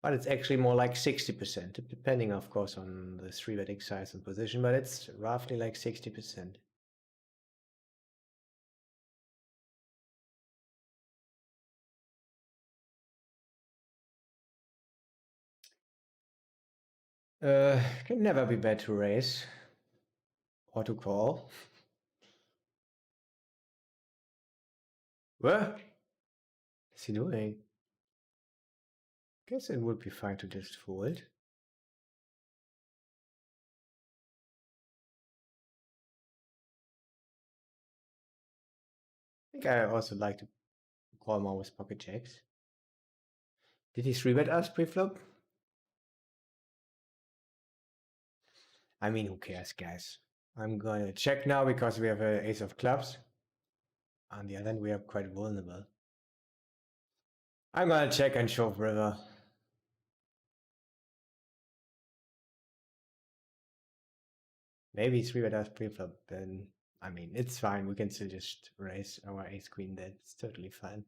But it's actually more like 60%, depending, of course, on the 3-betting size and position, but it's roughly like 60%. Can never be bad to raise or to call. What is he doing? Guess it would be fine to just fold. I think I also like to call more with pocket jacks. Did he 3-bet us pre-flop? I mean, who cares, guys? I'm gonna check now because we have an ace of clubs. On the other hand, we are quite vulnerable. I'm gonna check and shove river. Maybe 3-bet us pre-flop, then I mean, it's fine. We can still just raise our ace queen dead. It's totally fine.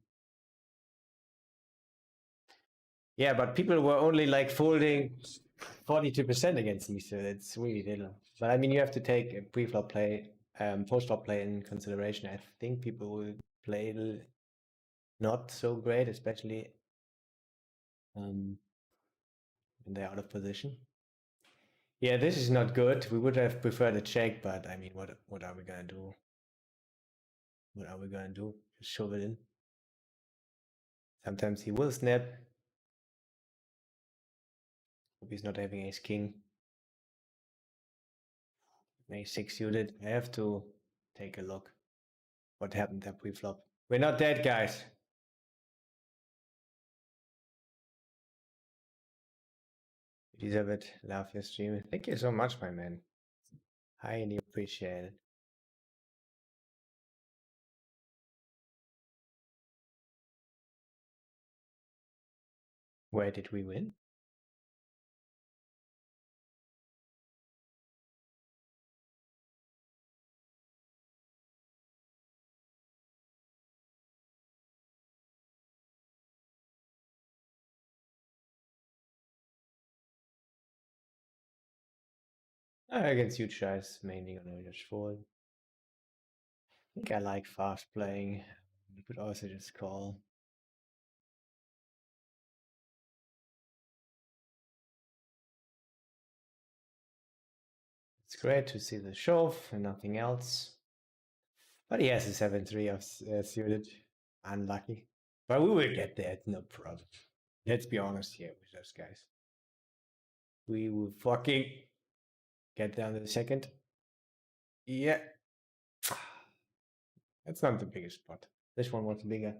Yeah, but people were only like folding 42% against me, so it's really little. But I mean, you have to take a pre-flop play, post-flop play in consideration. I think people will play not so great, especially um, when they're out of position. Yeah, this is not good. We would have preferred a check, but I mean, what are we gonna do? What are we gonna do? Just shove it in. Sometimes he will snap. Hope he's not having ace king. Ace six suited. I have to take a look. What happened there pre-flop? We're not dead, guys. You deserve it. Love your stream. Thank you so much, my man. Highly appreciate it. Where did we win? Against huge guys, mainly on a just fold. I think I like fast playing. You could also just call. It's great to see the shove and nothing else. But he has a 7-3 of suited. Unlucky. But we will get there, no problem. Let's be honest here with those guys. We will fucking get down to the second. Yeah. That's not the biggest spot. This one was bigger.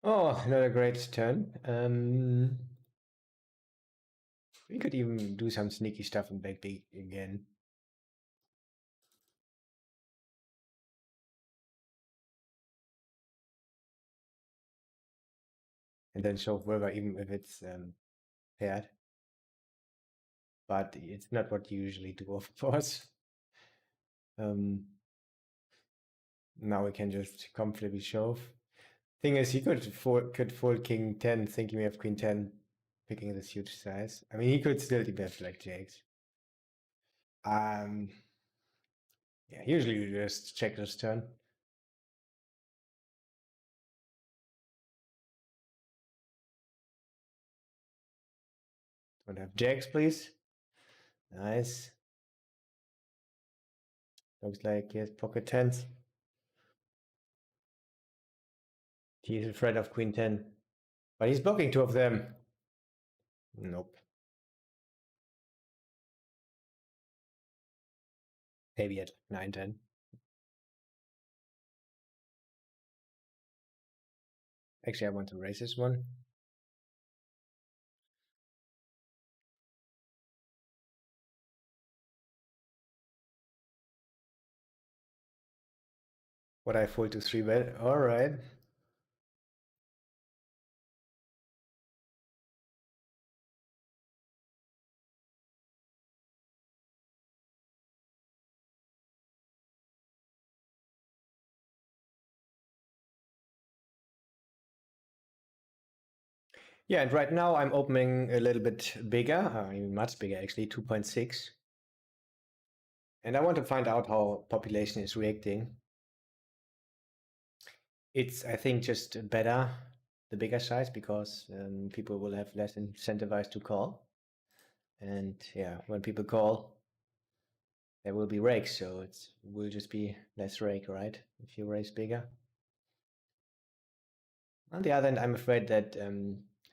Oh, not a great turn. We could even do some sneaky stuff and back big again. And then shove river even if it's paired. But it's not what you usually do, of course. Now we can just comfortably shove. Thing is, he could fold king 10, thinking we have queen 10, picking this huge size. I mean, he could still bet like jakes. Yeah, usually you just check this turn. Don't have jacks, please. Nice. Looks like he has pocket tens. He's afraid of queen 10. But he's blocking two of them. Nope. Maybe at 9-10. Actually, I want to raise this one. What I fold to 3-bet. Alright. Yeah, and right now I'm opening a little bit bigger, I mean much bigger actually, 2.6. And I want to find out how population is reacting. It's, I think, just better, the bigger size, because people will have less incentivized to call. And yeah, when people call, there will be rakes, so it will just be less rake, right? If you raise bigger. On the other hand, I'm afraid that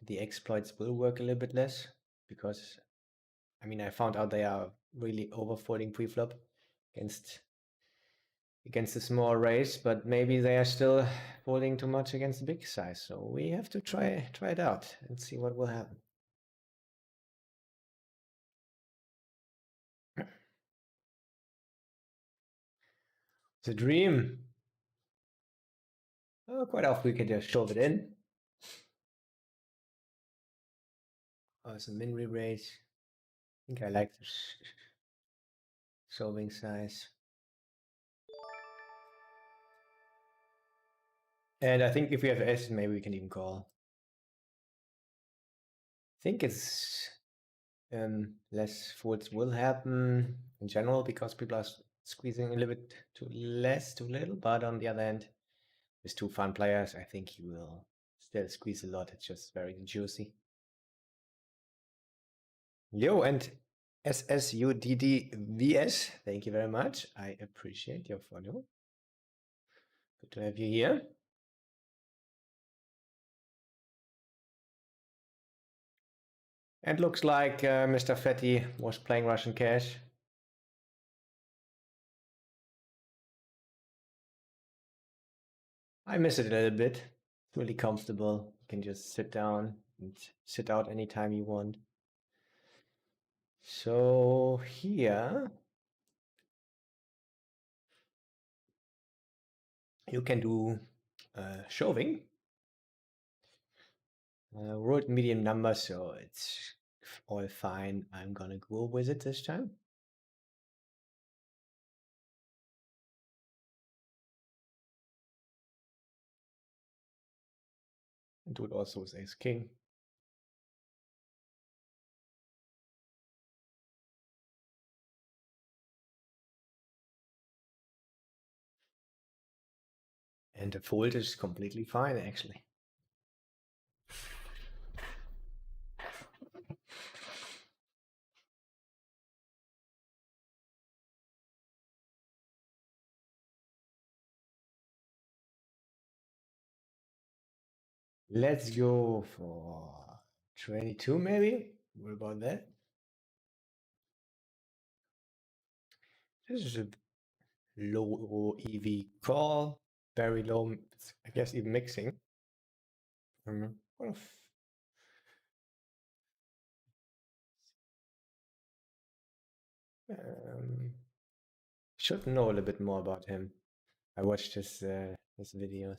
the exploits will work a little bit less, because I mean, I found out they are really overfolding preflop against the small raise, but maybe they are still folding too much against the big size. So we have to try it out and see what will happen. The dream. Oh, quite often we can just shove it in. Oh, some min re-raise. I think I like the shoving size. And I think if we have S, maybe we can even call. I think it's less folds will happen in general because people are squeezing a little bit too little. But on the other hand, with two fun players, I think he will still squeeze a lot. It's just very juicy. Yo, and SSUDDVS, thank you very much. I appreciate your follow. Good to have you here. And looks like Mr. Fetty was playing Russian Cash. I miss it a little bit. It's really comfortable. You can just sit down and sit out anytime you want. So here you can do shoving. Wrote medium number, so it's all fine. I'm gonna go with it this time. And do it also with ace king. And the fold is completely fine, actually. Let's go for 22, maybe. What about that? This is a low EV call, very low, I guess even mixing. What if should know a little bit more about him. I watched his videos.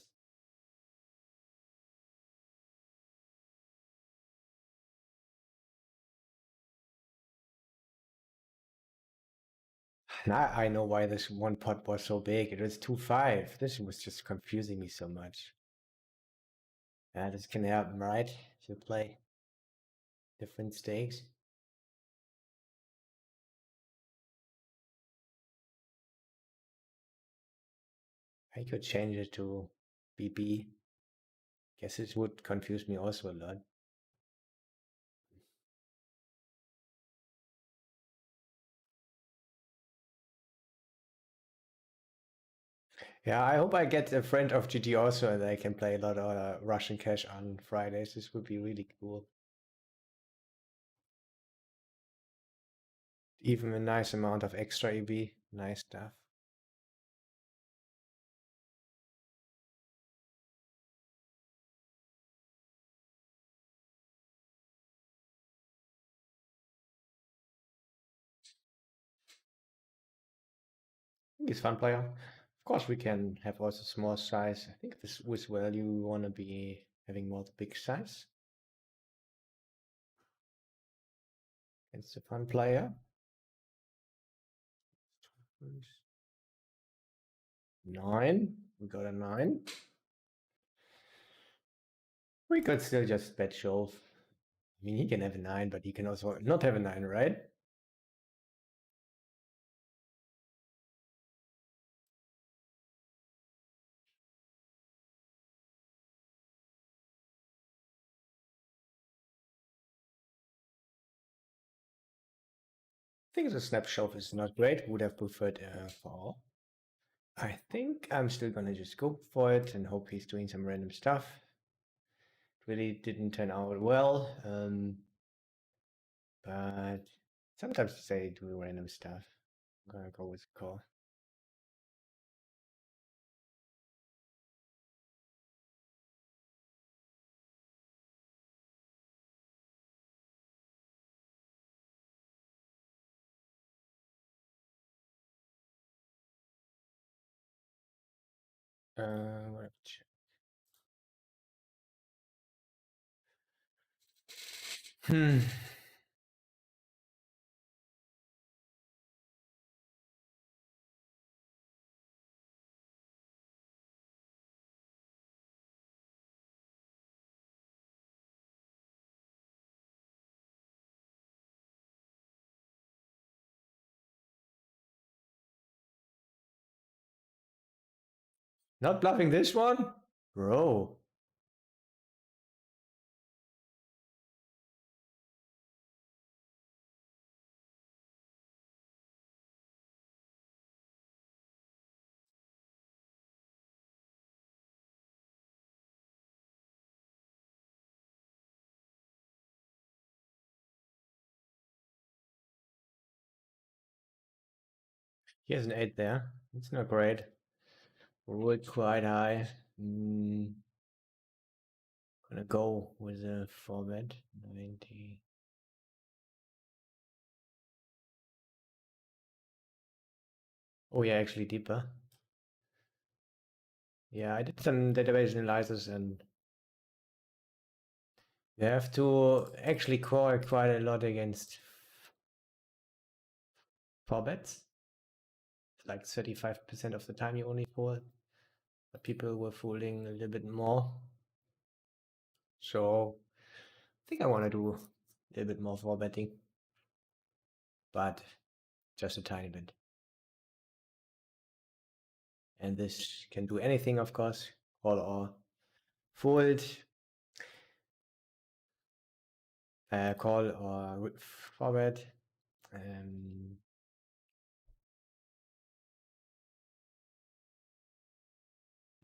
Now I know why this one pot was so big. It was 2-5. This was just confusing me so much. Yeah, this can happen, right? If you play different stakes. I could change it to BB. Guess it would confuse me also a lot. Yeah, I hope I get a friend of GT also and I can play a lot of Russian cash on Fridays. This would be really cool. Even a nice amount of extra EB. Nice stuff. He's a fun player. Of course, we can have also small size. I think this with value we want to be having more big size. It's a fun player. 9. We got a 9. We could still just bet shove. I mean, he can have a 9, but he can also not have a 9, right? I think the snap shove is not great. Would have preferred for all. I think I'm still gonna just go for it and hope he's doing some random stuff. It really didn't turn out well, but sometimes they do random stuff. I'm gonna go with call. What check? Hmm. Not bluffing this one? Bro. He has an 8 there. It's not great. Rolled quite high. Gonna go with a 4-bet. 90. Oh yeah, actually deeper. Yeah, I did some database analysis and you have to actually call quite a lot against 4-bets. Like 35% of the time you only fold. But people were folding a little bit more. So I think I want to do a little bit more 4-betting. But just a tiny bit. And this can do anything, of course. Call or fold. Call or 4-bet.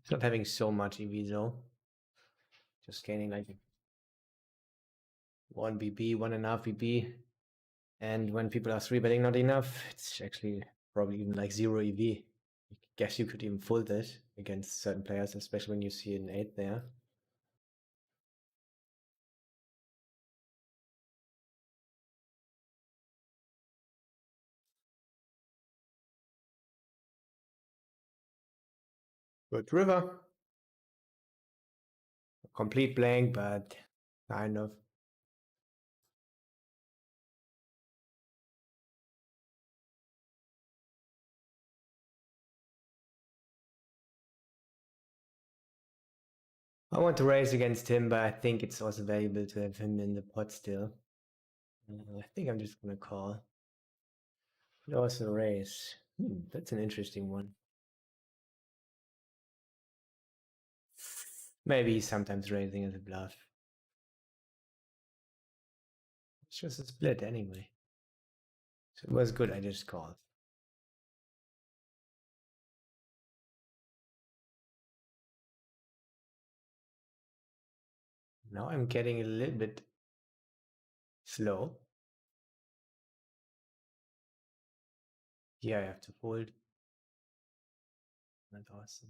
It's not having so much EV though. Just gaining like 1 BB, 1.5 BB. And when people are 3-betting not enough, it's actually probably even like 0 EV. I guess you could even fold this against certain players, especially when you see an 8 there. Good river. Complete blank, but kind of. I want to raise against him, but I think it's also valuable to have him in the pot still. I think I'm just gonna call. But also raise. That's an interesting one. Maybe he's sometimes raising as a bluff. It's just a split anyway. So it was good, I just called. Now I'm getting a little bit slow. Here I have to fold. That's awesome.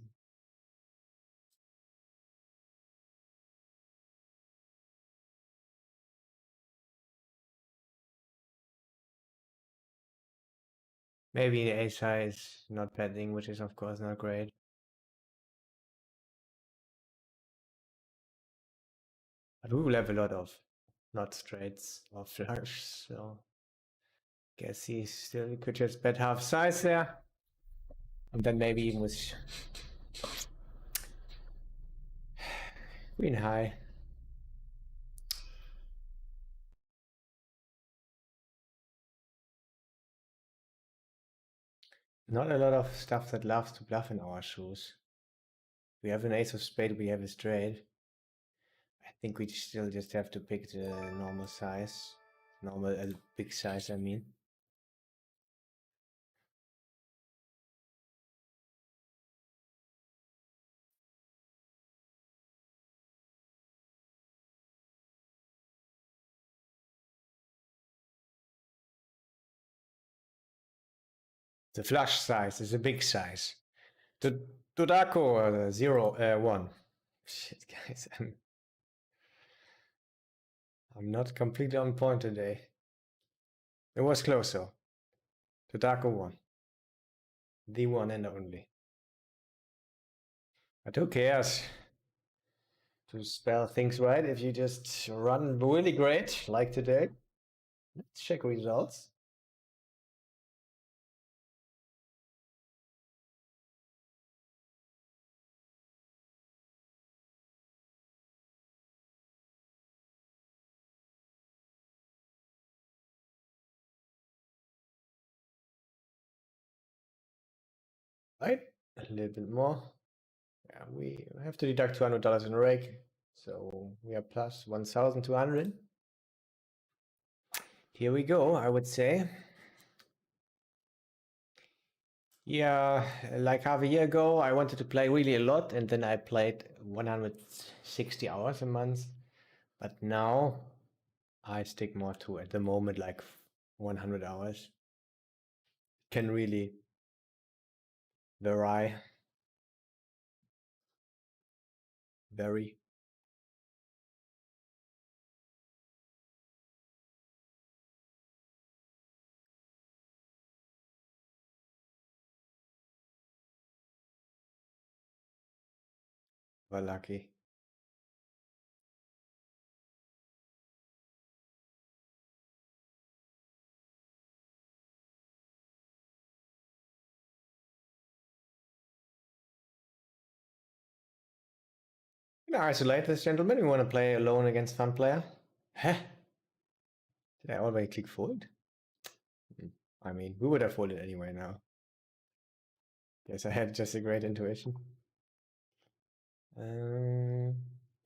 Maybe the ace high is not betting, which is of course not great. But we will have a lot of not straights or flush, so guess he still could just bet half size there. And then maybe even with queen high. Not a lot of stuff that loves to bluff in our shoes. We have an ace of spade, we have a straight. I think we still just have to pick the normal size. Normal, big size, I mean. The flush size is a big size. The Dodako 1. Shit, guys, I'm not completely on point today. It was close though. Dodako 1. The one and only. But who cares to spell things right if you just run really great like today? Let's check results. Right, a little bit more. Yeah, we have to deduct $200 in rake, so we are plus 1,200. Here we go, I would say. Yeah, like half a year ago, I wanted to play really a lot, and then I played 160 hours a month. But now I stick more to, at the moment, like 100 hours. Can really vary. Vary. We're lucky. Can I isolate this gentleman? We want to play alone against fun player? Huh? Did I already click fold? I mean, we would have folded anyway now. Guess I had just a great intuition.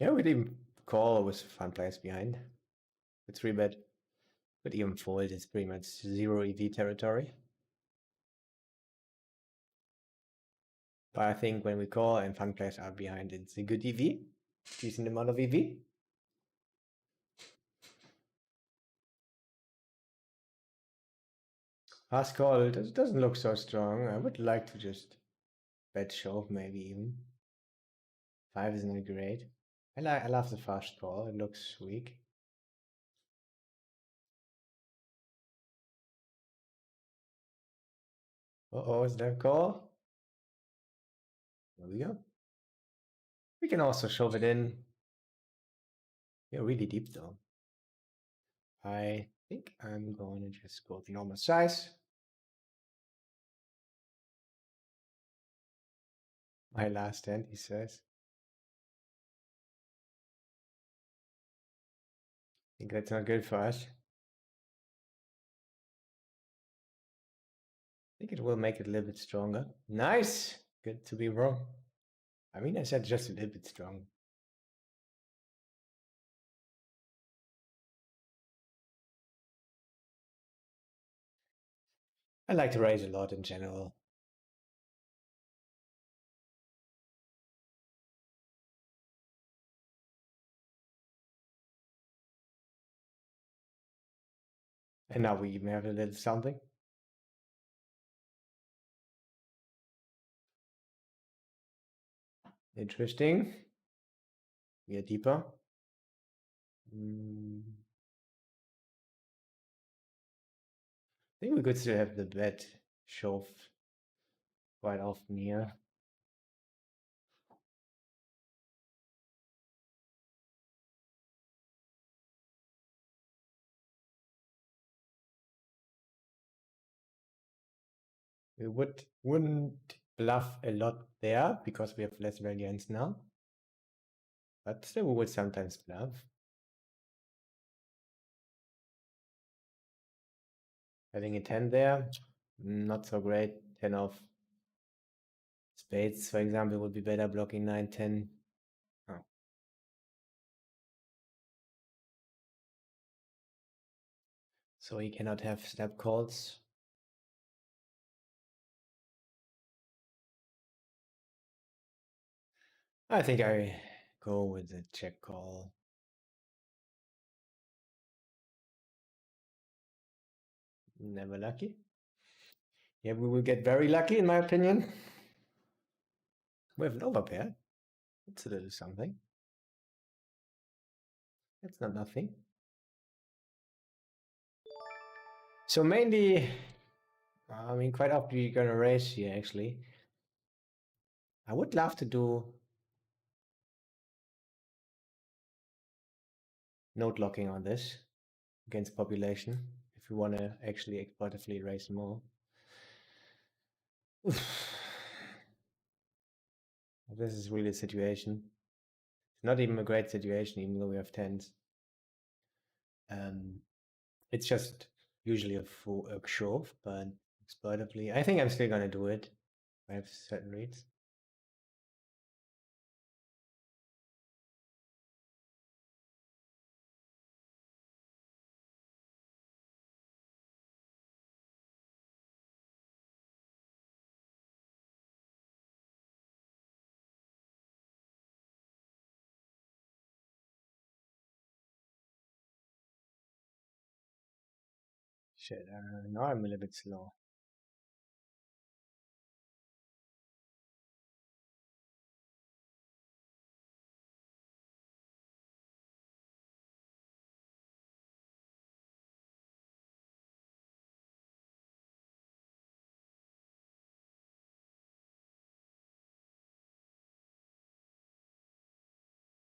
Yeah, we'd even call with fun players behind. It's 3-bet. But even fold is pretty much 0 EV territory. But I think when we call and fun players are behind, it's a good EV. Decent amount of EV. Fast call, it doesn't look so strong. I would like to just bet shove, maybe even. 5 is not great. I love the fast call, it looks weak. Uh-oh, is there a call? There we go. We can also shove it in. You're really deep though. I think I'm going to just go the normal size. My last hand, he says. I think that's not good for us. I think it will make it a little bit stronger. Nice! Good to be wrong. I mean, I said just a little bit strong. I like to raise a lot in general. And now we even have a little something. Interesting. We are deeper. I think we could still have the bet shove quite often here. We wouldn't bluff a lot there because we have less value hands now. But still we would sometimes bluff. Having a 10 there, not so great. 10 of spades, for example, would be better blocking 9, 10. Oh. So he cannot have snap calls. I think I go with the check call. Never lucky. Yeah, we will get very lucky, in my opinion. We have an overpair. It's a little something. It's not nothing. So mainly, I mean, quite often you're gonna raise here, actually. I would love to do node locking on this against population if we want to actually exploitatively raise more. This is really a situation. It's not even a great situation, even though we have tens. It's just usually a full shove, but exploitably. I think I'm still gonna do it. I have certain reads. Shit, now I'm a little bit slow.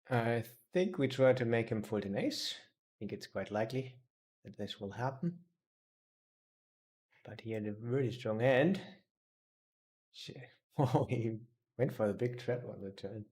I think we try to make him fold an ace. I think it's quite likely that this will happen. But he had a really strong hand. Shit. Oh, he went for the big trap on the turn.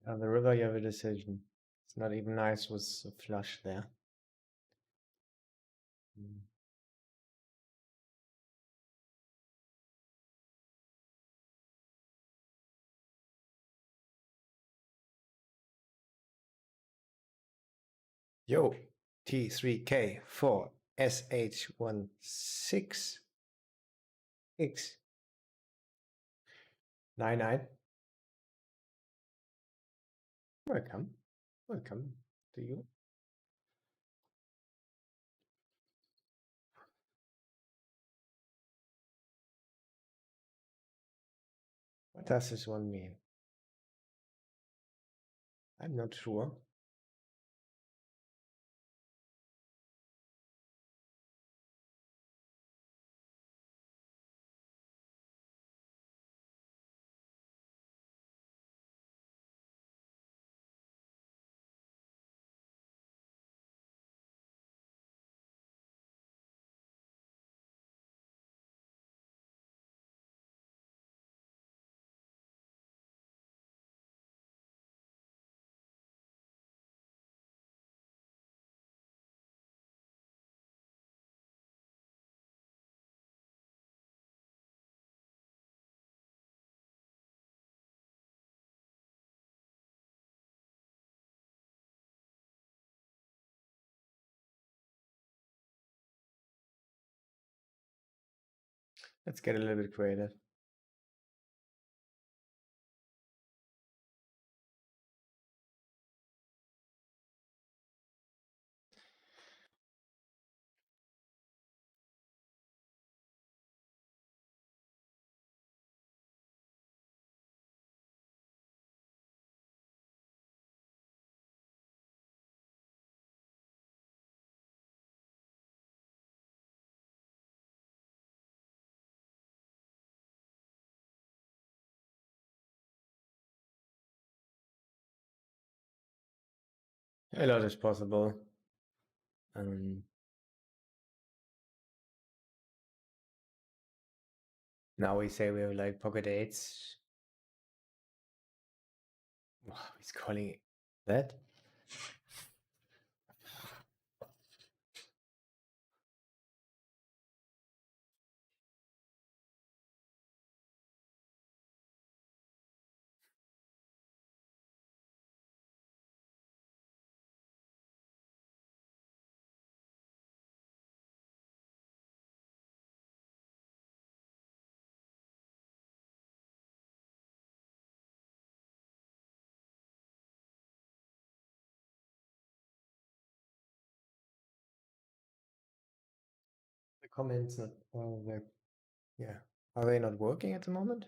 On the river, you have a decision. It's not even nice with a flush there. Mm. Yo, T3K4 SH16X 99. Welcome. Welcome to you. What does this one mean? I'm not sure. Let's get a little bit creative. A lot is possible. Now we say we have like pocket eights. Oh, he's calling it that. comments not yeah. Are they not working at the moment?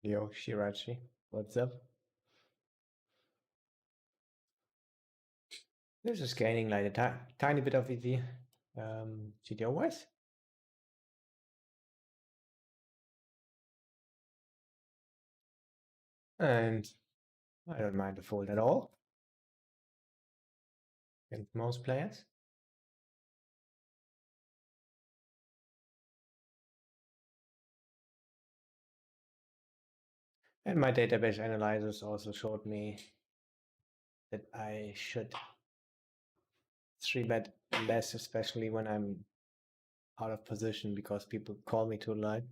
Yo, Shirachi, what's up? This is gaining like a tiny bit of EV, GTO wise. And I don't mind the fold at all against most players. And my database analyzers also showed me that I should 3-bet less, especially when I'm out of position because people call me too light.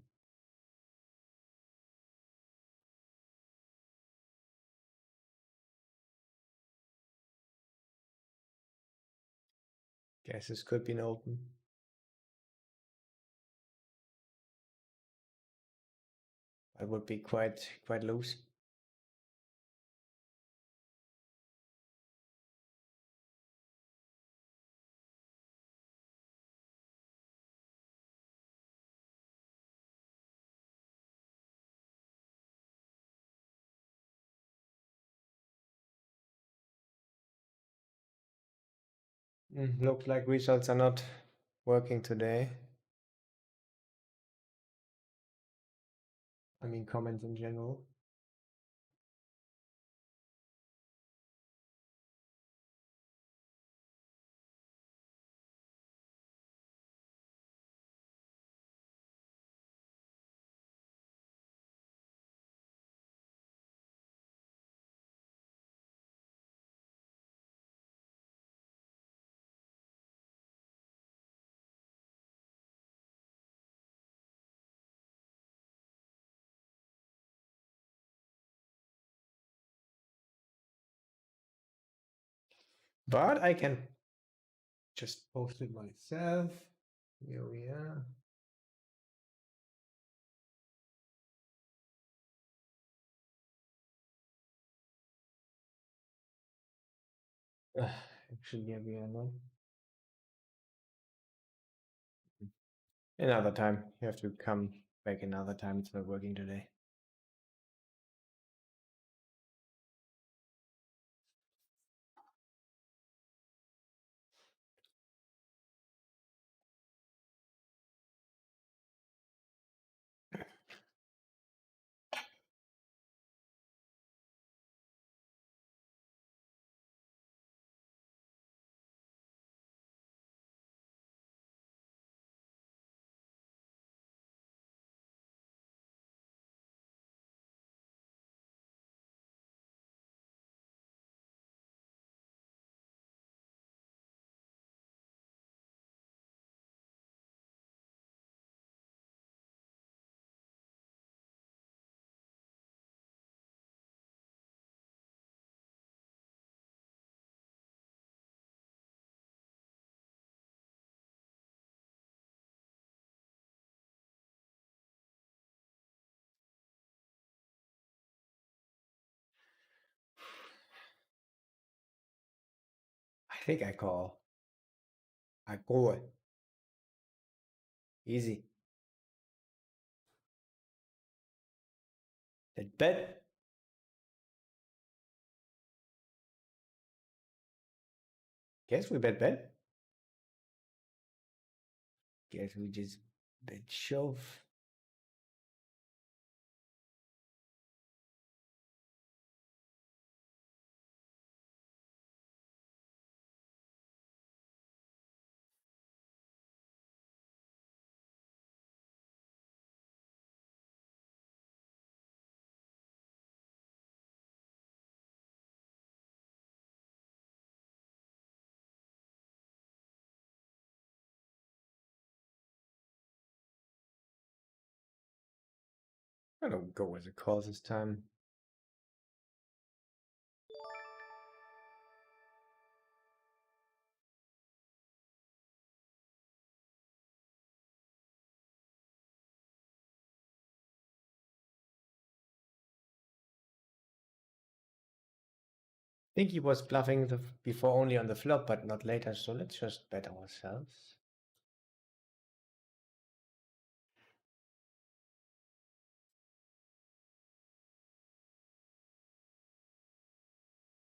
Guess this could be an open. I would be quite loose. Looks like results are not working today. I mean, comments in general. But I can just post it myself. Here we are. Actually, here we are now. Another time. You have to come back another time. It's not working today. I think I call. I call it. Easy. That bet. Guess we bet bet. Guess we just bet shove. I don't go with the call this time. I think he was bluffing before only on the flop, but not later, so let's just bet ourselves.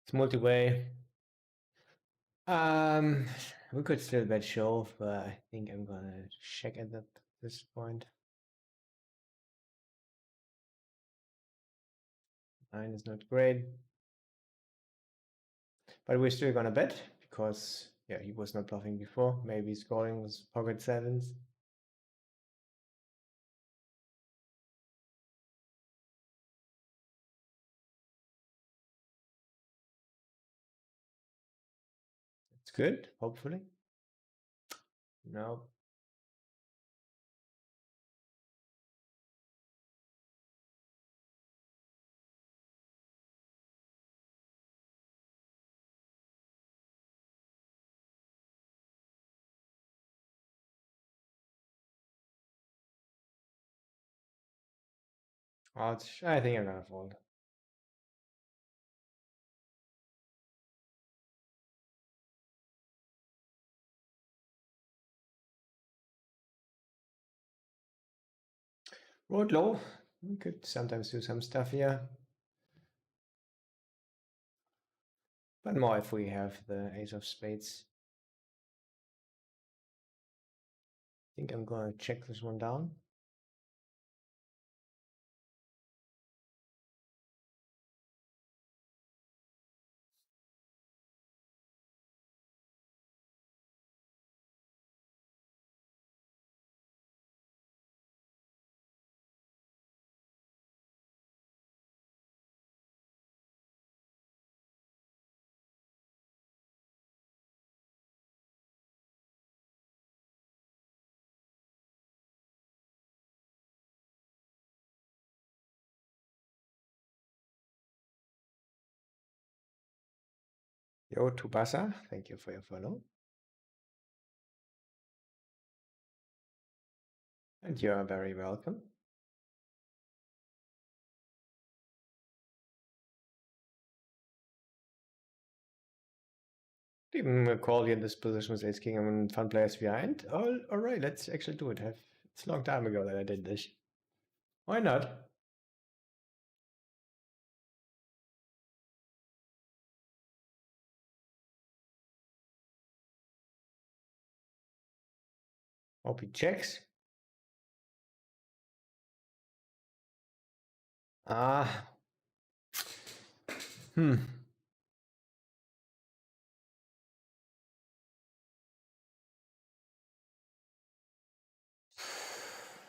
It's multi-way. We could still bet shove, but I think I'm gonna check at this point. 9 is not great. But we're still gonna bet because yeah, he was not bluffing before. Maybe scoring with pocket sevens. It's good, hopefully. No. Ouch. I think I'm gonna fold. Road low. We could sometimes do some stuff here. But more if we have the ace of spades. I think I'm gonna check this one down. Yo, Tubasa, thank you for your follow. And you are very welcome. Even call you in this position with Ace King and fun players behind. All right, let's actually do it. It's a long time ago that I did this. Why not? Hope he checks. Ah. Hmm.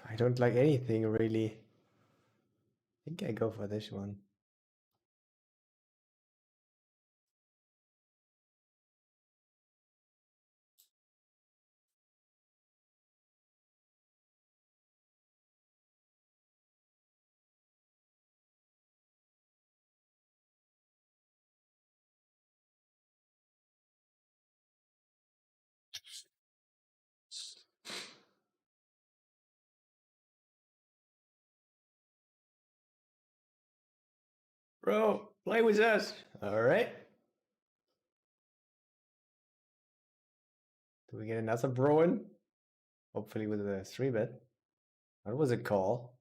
I don't like anything really. I think I go for this one. Bro, play with us. All right. Do we get another bro in? Hopefully with a 3-bet. That was a call.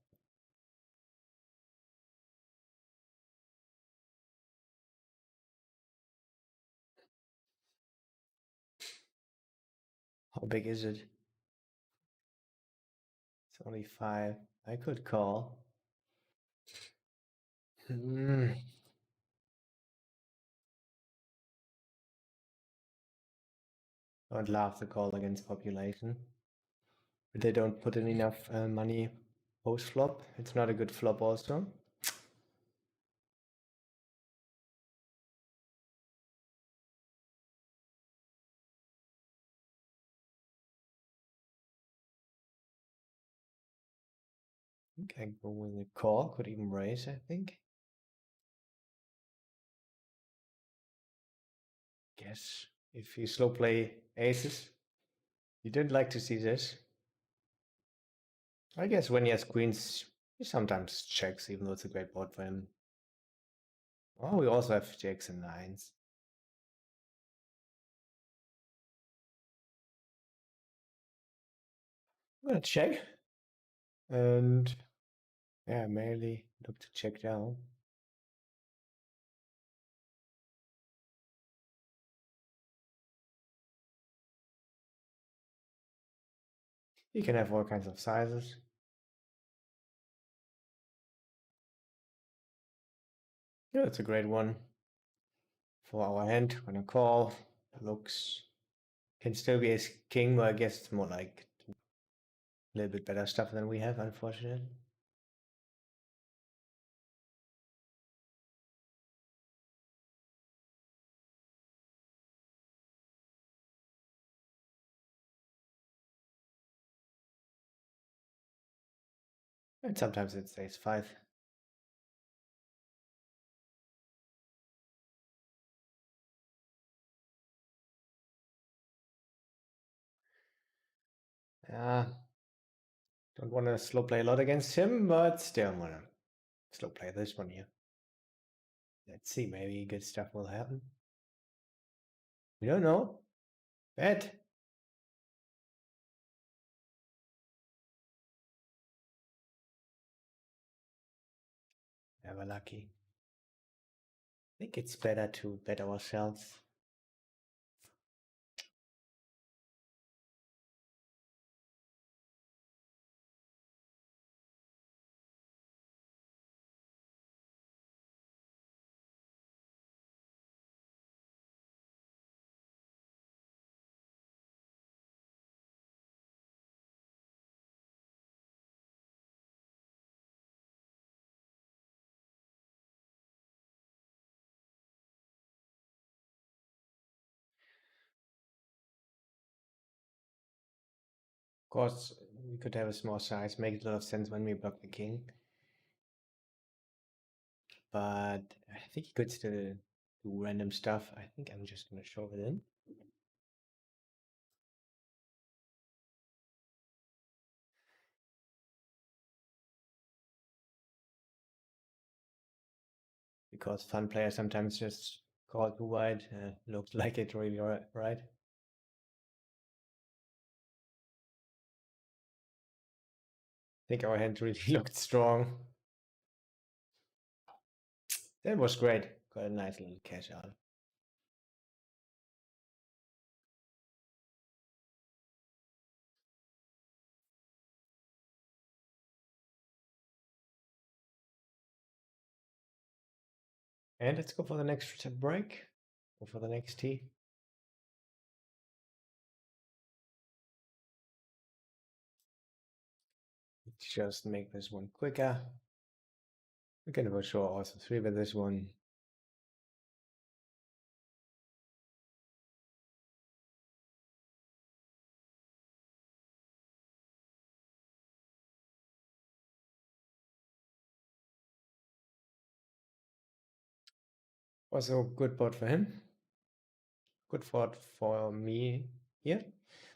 How big is it? It's only 5. I could call. Hmm. I would love to call against population. But they don't put in enough money post flop. It's not a good flop also. I can go with a call, could even raise, I think. Guess if you slow play aces, you didn't like to see this. I guess when he has queens, he sometimes checks, even though it's a great board for him. Oh, we also have jacks and nines. I'm gonna check. And yeah, mainly look to check down. You can have all kinds of sizes. Yeah, it's a great one for our hand. When I call, looks can still be ace king, but I guess it's more like a little bit better stuff than we have, unfortunately. And sometimes it's ace 5. Yeah, don't want to slow play a lot against him, but still want to slow play this one here. Let's see, maybe good stuff will happen. We don't know. Bet. Never lucky. I think it's better to bet ourselves. Of course, we could have a small size, make a lot of sense when we block the king. But I think he could still do random stuff. I think I'm just gonna shove it in. Because fun players sometimes just call too wide. Looks like it really right. I think our hand really looked strong. That was great. Got a nice little cash out. And let's go for the next break. Go for the next tee. Let's just make this one quicker. We can for sure also 3 with this one. Also good board for him. Good for me here.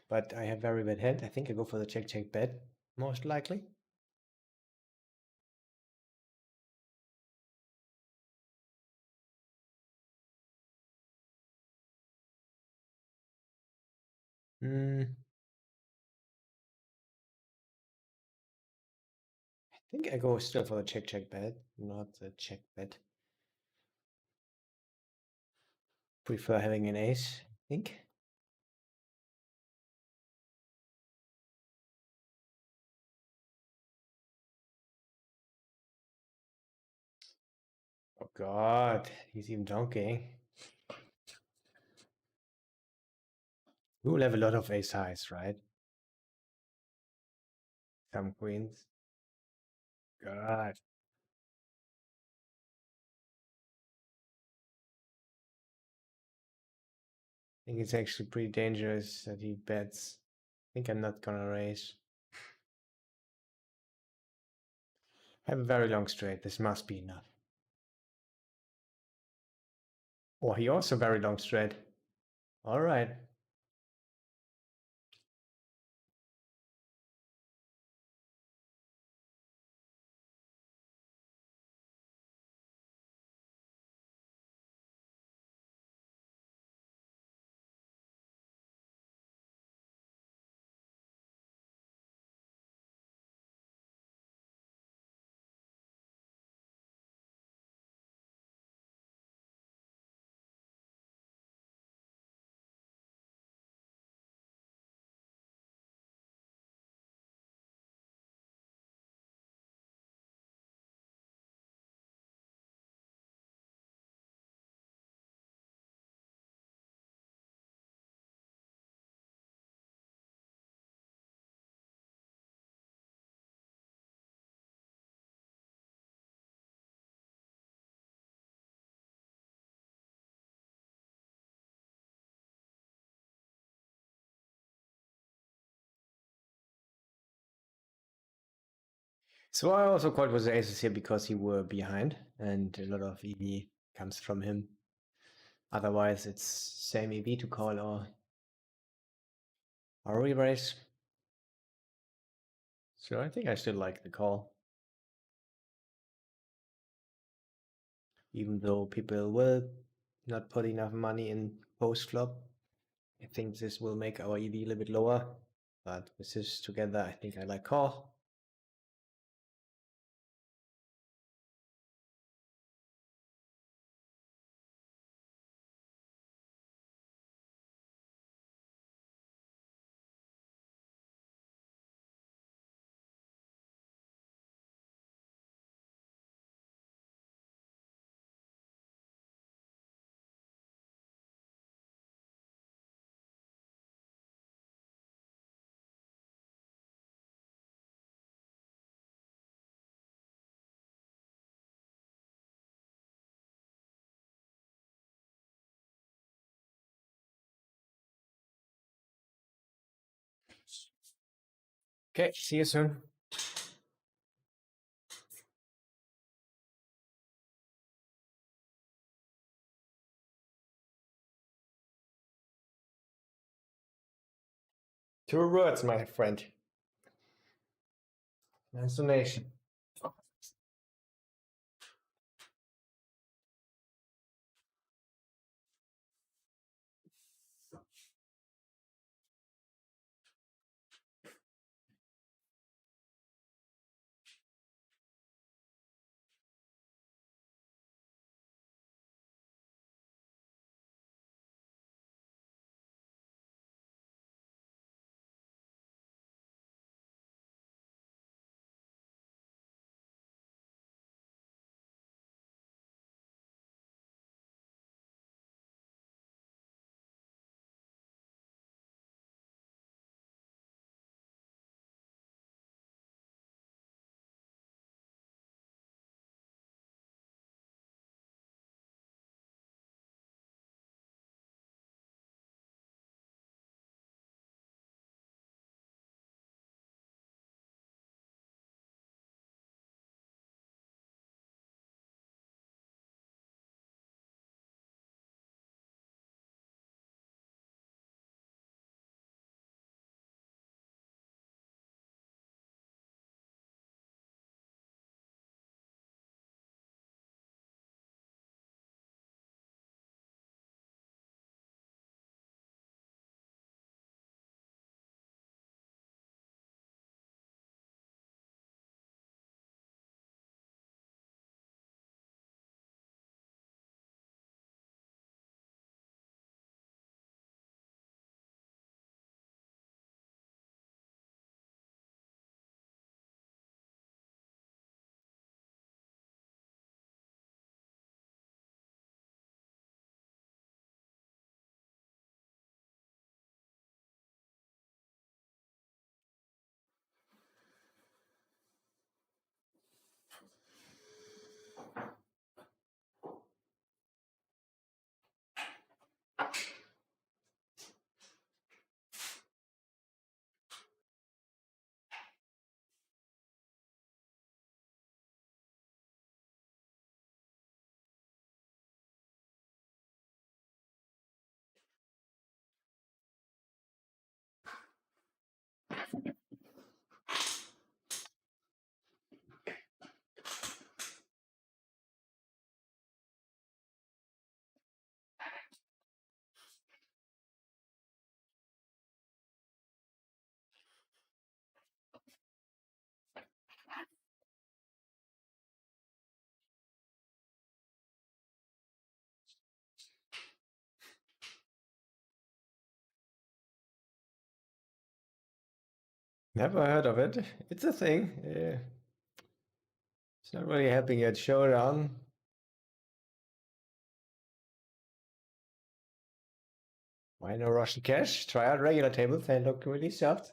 But I have very bad hand. I think I go for the check bet, most likely. I think I go still for the check bet, not the check bet. Prefer having an ace, I think. Oh God, he's even donking. We will have a lot of ace highs, right? Some queens. God. I think it's actually pretty dangerous that he bets. I think I'm not gonna raise. I have a very long straight. This must be enough. Oh, he also very long straight. All right. So I also called with the aces here because he were behind and a lot of EV comes from him. Otherwise it's same EV to call or re-raise. So I think I still like the call. Even though people will not put enough money in post flop. I think this will make our EV a little bit lower. But with this together, I think I like call. Okay, see you soon. Two words, my friend. Nice donation. Never heard of it. It's a thing. It's not really helping yet. Showdown. Why no Russian cash? Try out regular tables. They look really soft.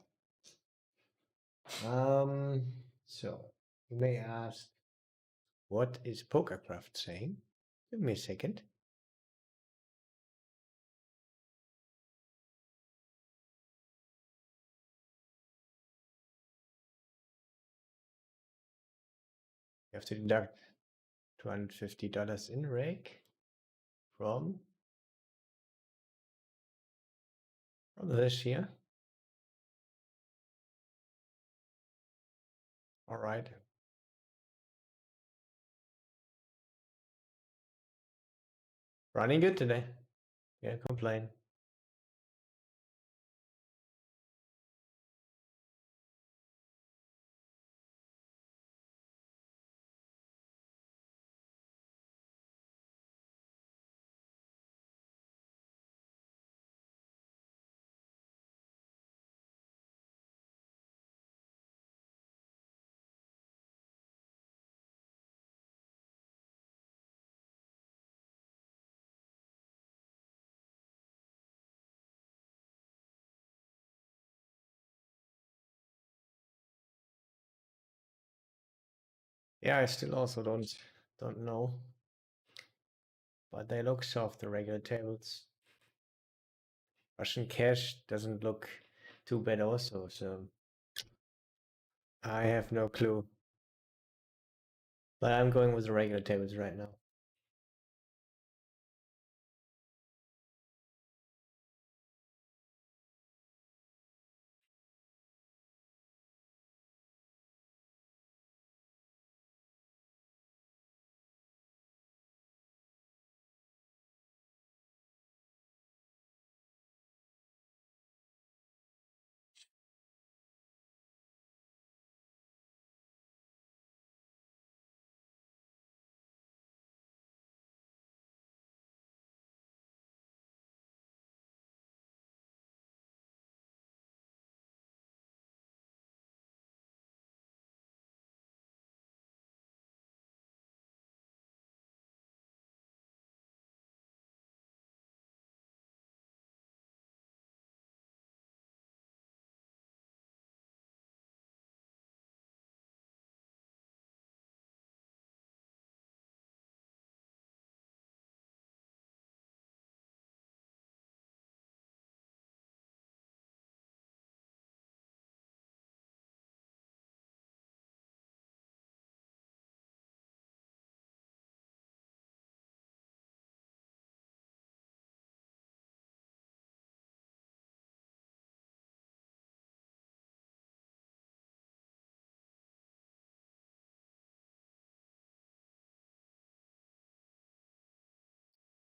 So you may ask, what is PokerCraft saying? Give me a second. You have to deduct $250 in rake from this here. All right. Running good today. Can't complain. Yeah, I still also don't know, but they look soft, the regular tables. Russian cash doesn't look too bad also, so I have no clue. But I'm going with the regular tables right now.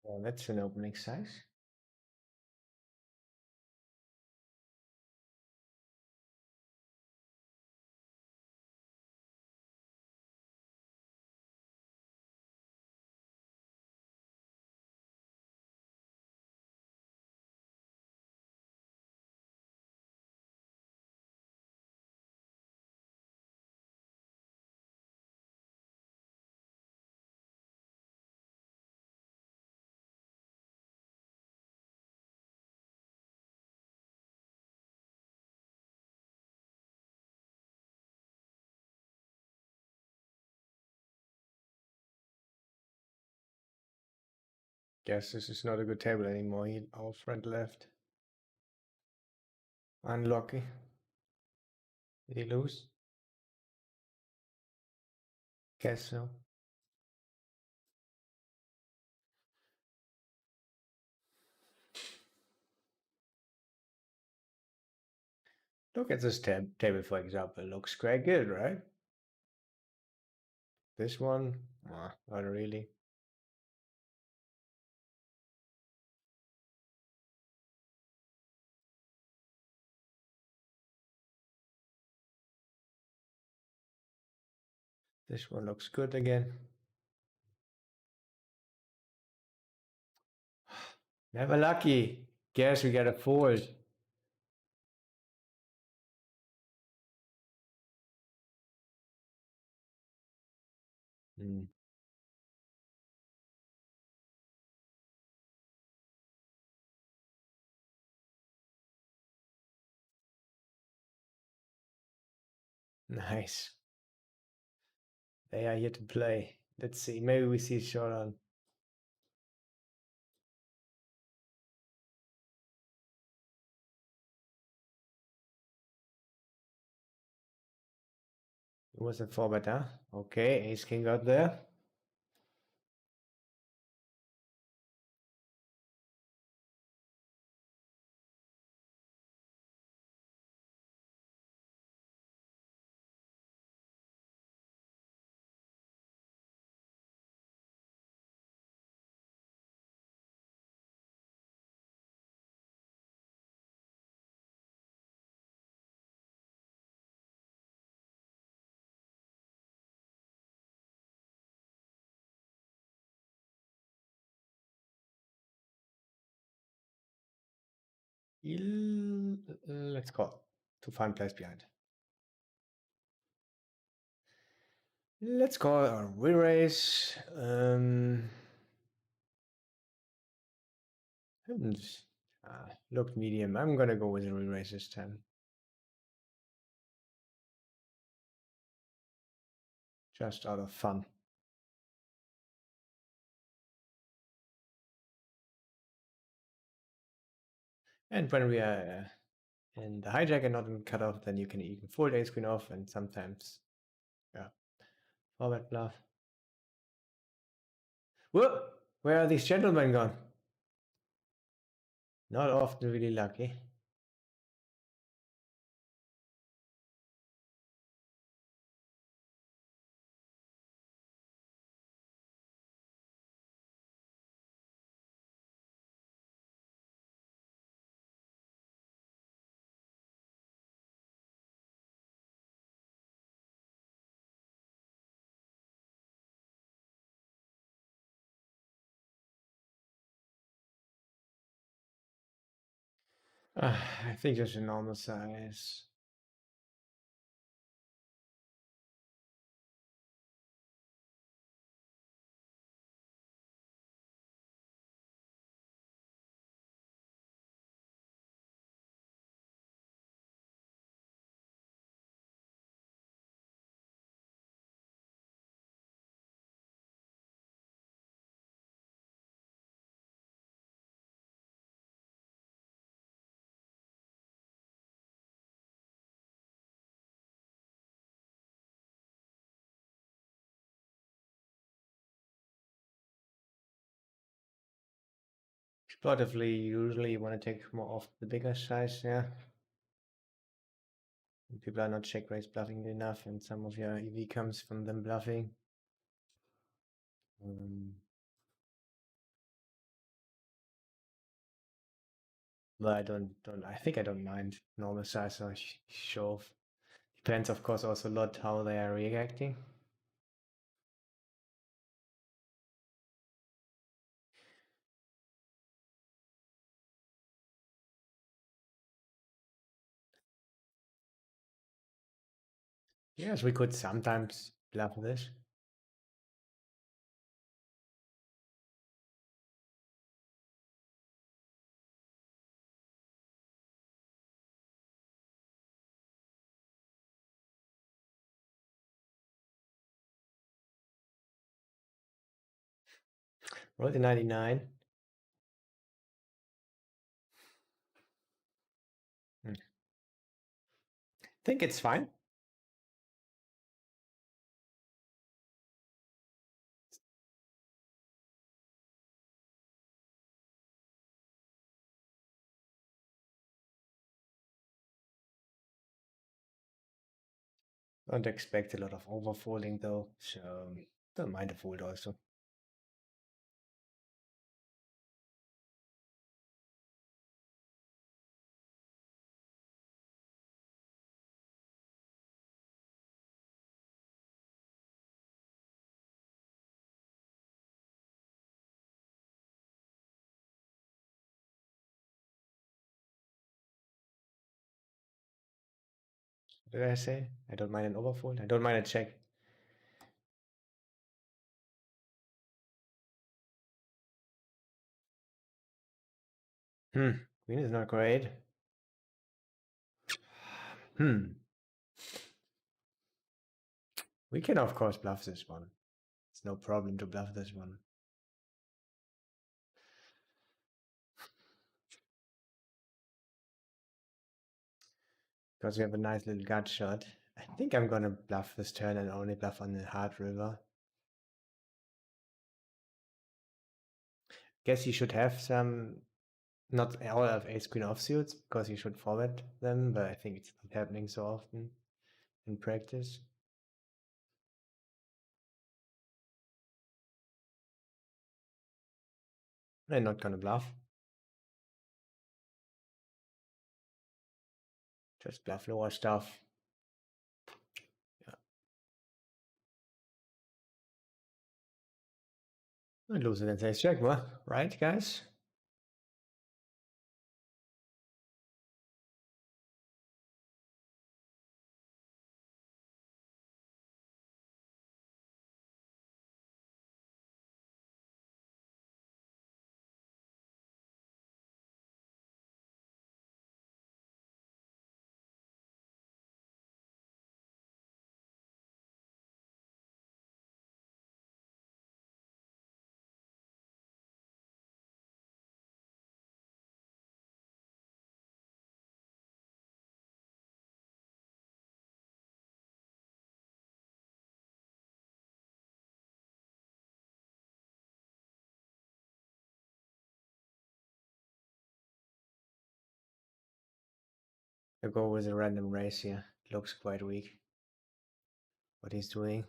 Well, that's an opening size. Guess this is not a good table anymore. Our friend left. Unlucky. Did he lose? Guess so. Look at this table, for example. Looks quite good, right? This one, not really. This one looks good again. Never lucky. Guess we got a fold. Mm, nice. They are here to play. Let's see. Maybe we see short on. It was a forward, huh? Okay, ace king got there. Let's call to find place behind. Let's call a re-raise. Haven't looked medium. I'm gonna go with a re-raise this time. Just out of fun. And when we are in the hijack and not in cutoff, then you can even fold ace queen off and sometimes, yeah, forward bluff. Whoa! Where are these gentlemen gone? Not often really lucky. I think just a normal size. Exploratively, usually you want to take more of the bigger size, yeah. People are not check raise bluffing enough, and some of your EV comes from them bluffing. But I think I don't mind normal size or shove. Depends, of course, also a lot how they are reacting. Yes, we could sometimes bluff this. Roll the 99. Think it's fine. Don't expect a lot of overfolding though, so don't mind a fold also. What did I say? I don't mind an overfold. I don't mind a check. Queen is not great. Hmm. We can of course bluff this one. It's no problem to bluff this one. Because we have a nice little gut shot. I think I'm gonna bluff this turn and only bluff on the hard river. Guess he should have some, not all of ace queen offsuits, because he should forward them, but I think it's not happening so often in practice. I'm not gonna bluff. Just bluff lower stuff. Yeah. And lose it and say check, what? Right, guys? I go with a random race here. Looks quite weak. What he's doing.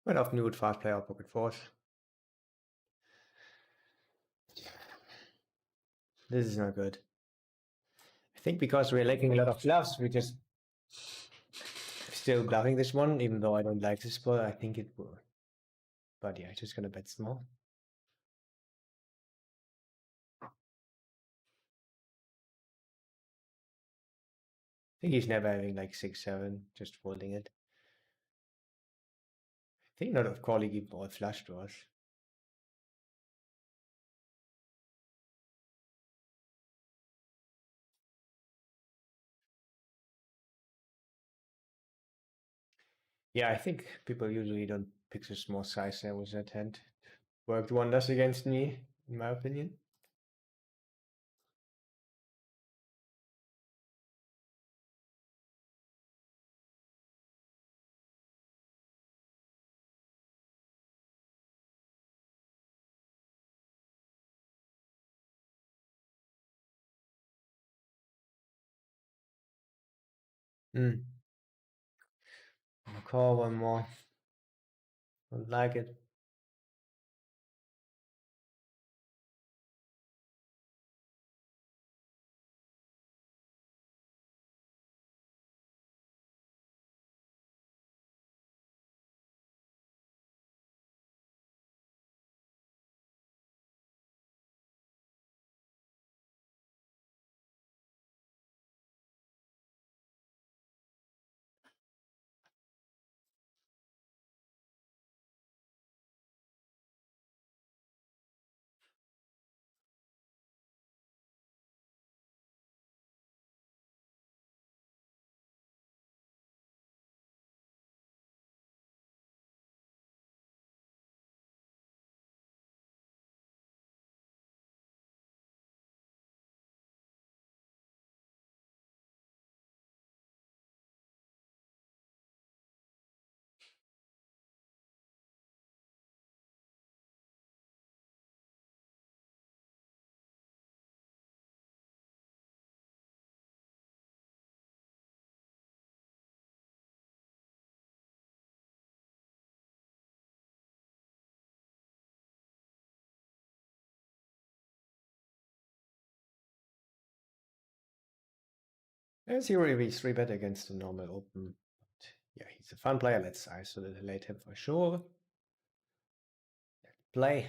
Quite often we would fast play our pocket fours. This is not good. I think because we're lacking a lot of bluffs, we're just still bluffing this one, even though I don't like this spot. I think it will. But yeah, just gonna bet small. I think he's never having like 6-7, just folding it. I think not of calling even all flush draws. Yeah, I think people usually don't pick the small size there with that hand. Worked wonders against me, in my opinion. Hmm. I'll call one more. Don't like it. As he really three bet against the normal open. But yeah, he's a fun player. Let's isolate him for sure. Play.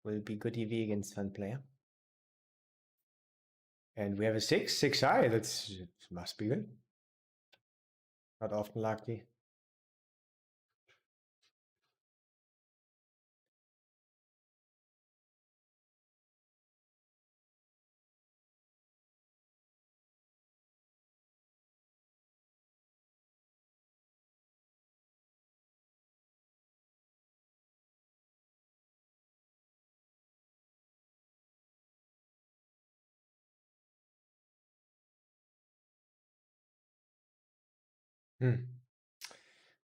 Will be good EV against fun player. And we have a 6 high. That's it must be good. Not often lucky. Hmm.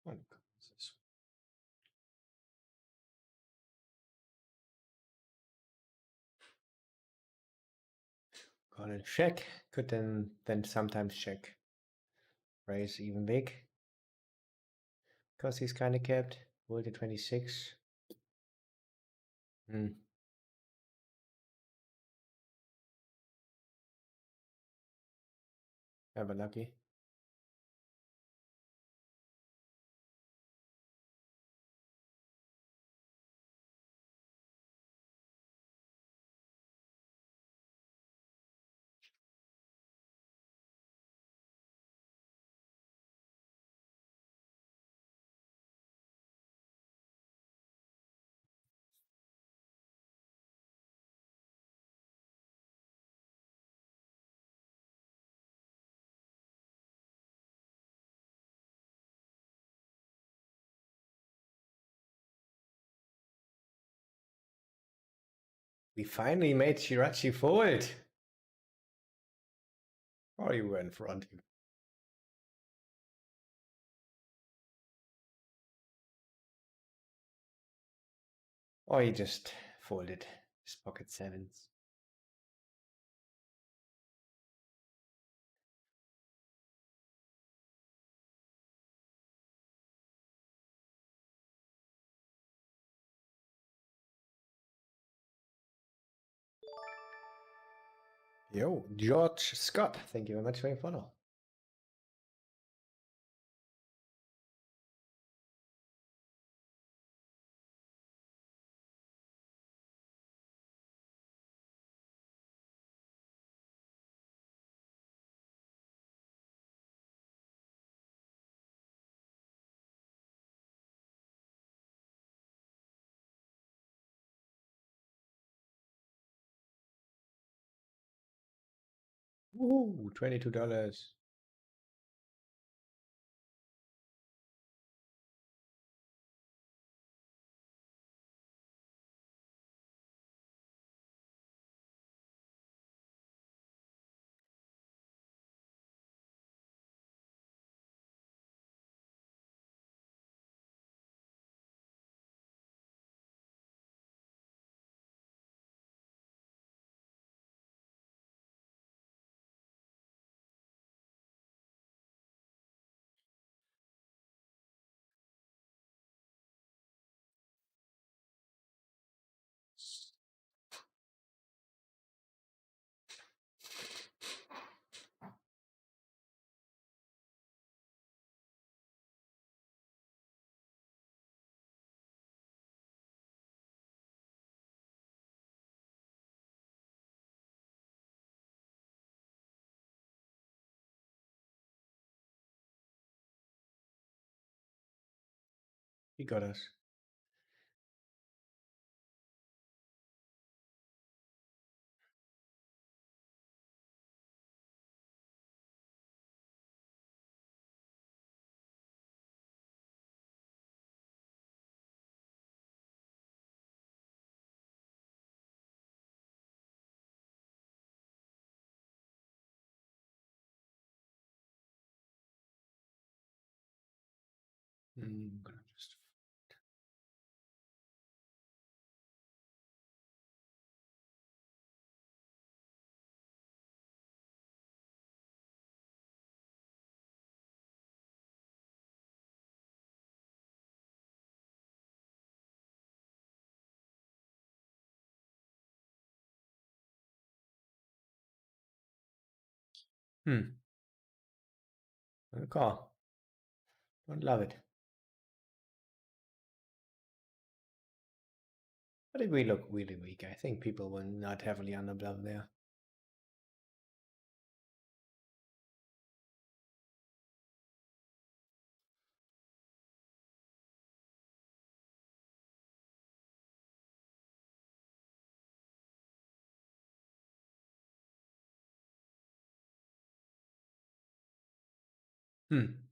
What is this? Gonna check. Could then sometimes check. Raise even big. Because he's kind of capped. Roll to 26. Hmm. Yeah, but lucky. We finally made Shirachi fold. Or you were in front. Or he just folded his pocket sevens. Yo, George Scott, thank you very much for your follow. Woo, $22. He got us. Gonna just call. Don't love it. But it will look really weak. I think people will not heavily underbluff there. Hmm.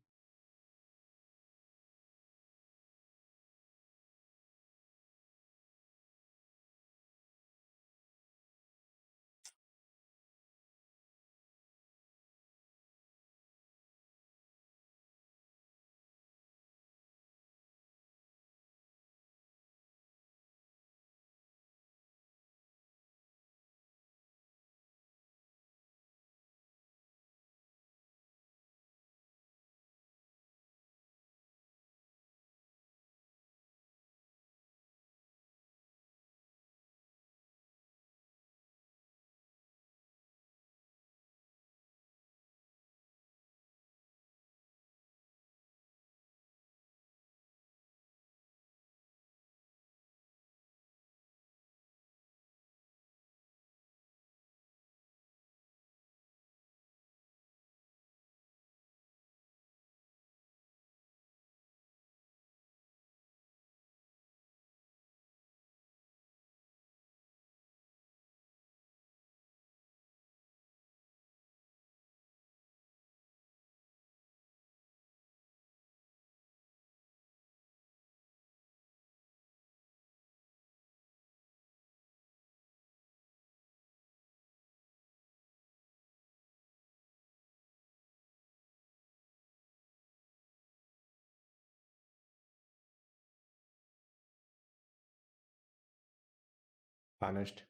Punished.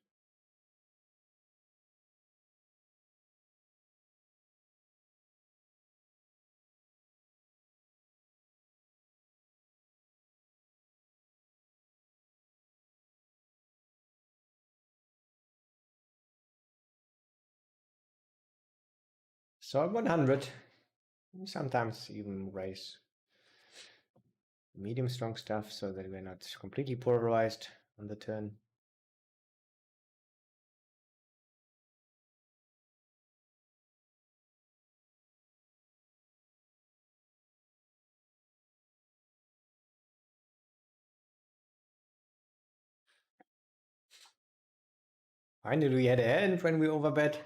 So at 100, sometimes even raise medium strong stuff so that we're not completely polarized on the turn. Finally, we had a hand when we overbet.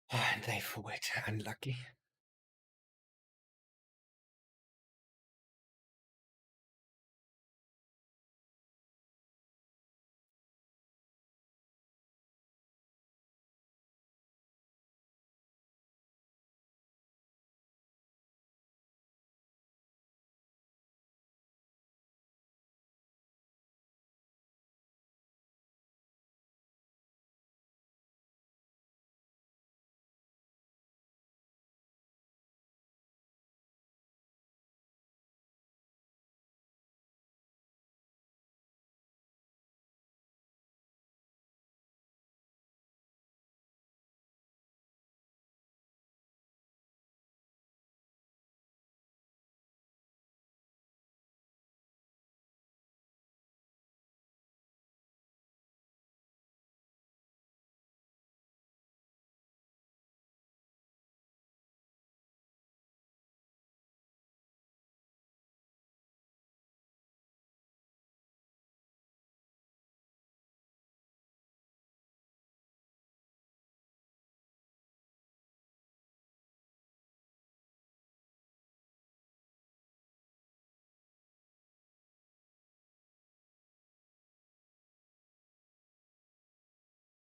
And they forward. Unlucky.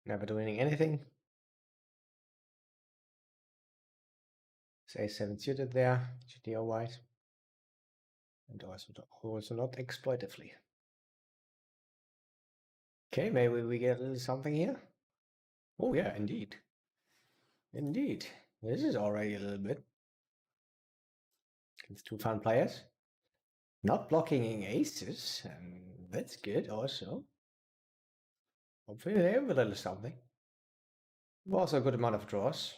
Never doing anything. Say 7 suited there, GTO wise. And also not exploitively. Okay, maybe we get a little something here. Oh yeah, indeed. Indeed. This is already a little bit. It's two fun players. Not blocking aces, and that's good also. Hopefully they have a little something. Also a good amount of draws.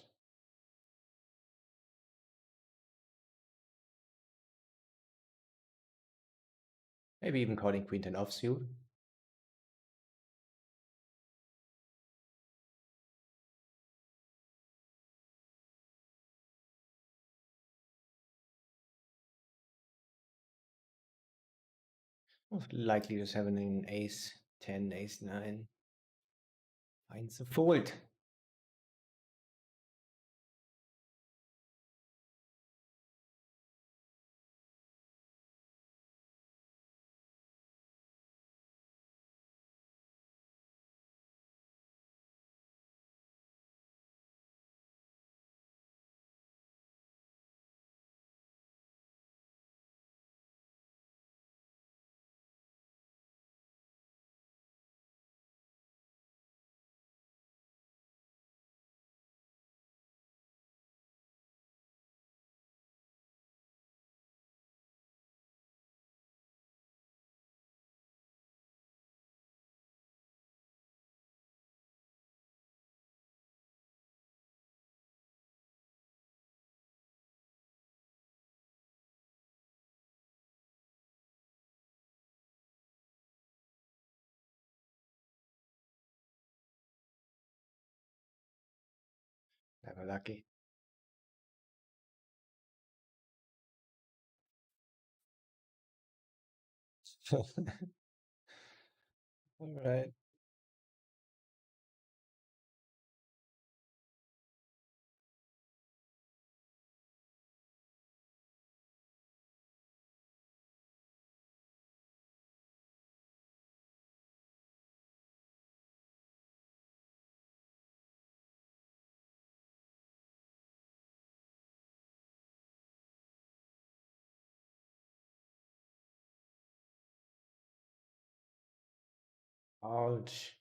Maybe even calling queen 10 offsuit. Most likely just having an ace 10, ace 9. Finds a fold. Never lucky. All right. Ouch.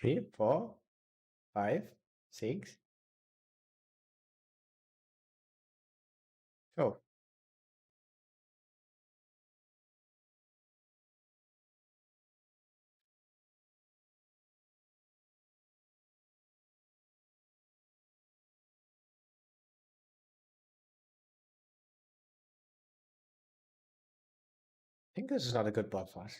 3, 4, 5, 6. Oh, I think this is not a good bluff for us.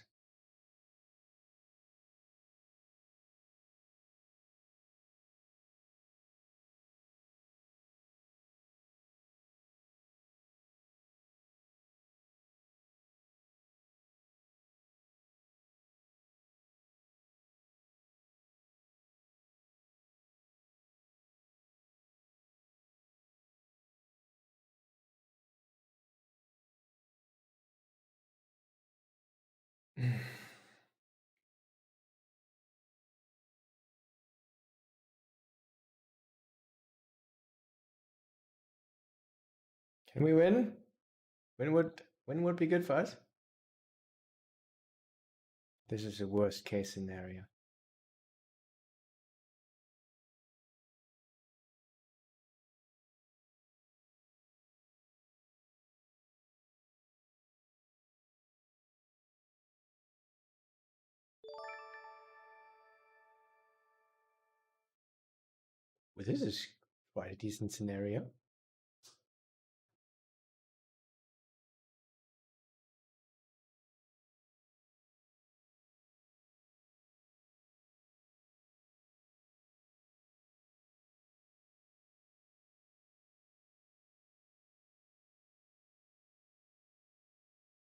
Can we win? When would be good for us? This is the worst case scenario. Well, this is quite a decent scenario.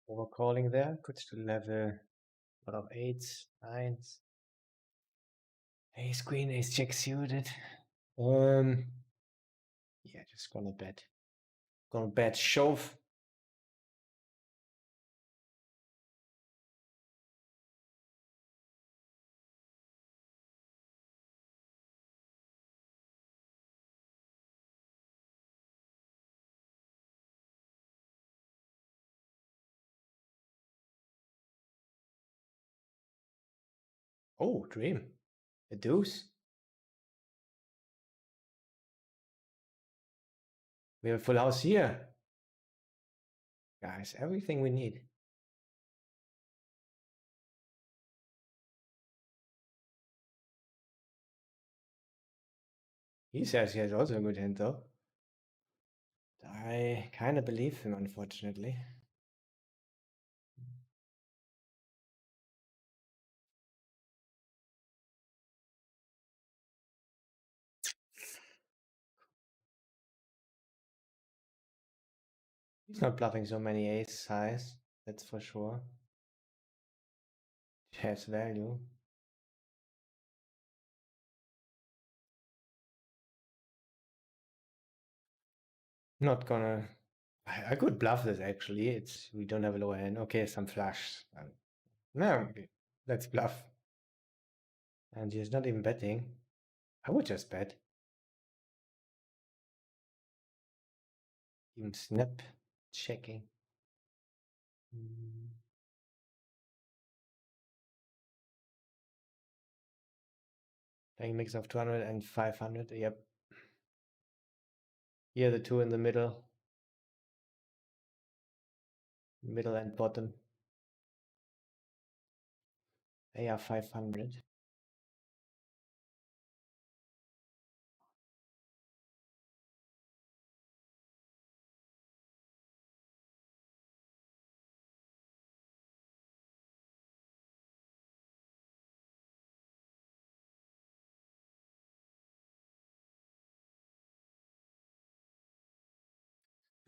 Overcalling there. Could still have a lot of eights, nines. Ace queen, ace jack suited. Yeah, just gonna bet. Gonna bet shove. Oh, dream. A deuce. We have a full house here. Guys, everything we need. He says he has also a good hand though. I kind of believe him, unfortunately. He's not bluffing so many ace highs, that's for sure. It has value. Not gonna. I could bluff this actually. It's we don't have a lower hand. Okay, some flush. No, let's bluff. And he's not even betting. I would just bet. Even snap, checking. Mm. Playing mix of 200 and 500. Yep. Here the two in the middle and bottom. They are 500.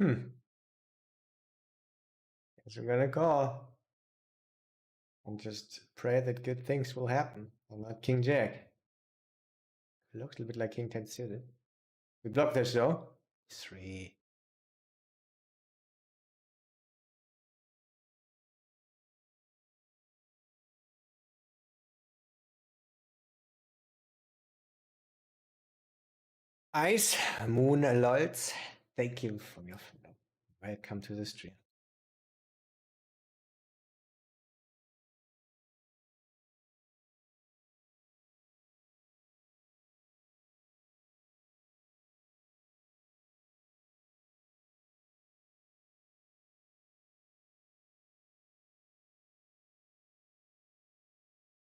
Guess we're gonna call and just pray that good things will happen. And not King Jack. It looks a little bit like King 10 suited. We block this though. 3. Ice, Moon, Lolz, thank you for your follow. Welcome to the stream.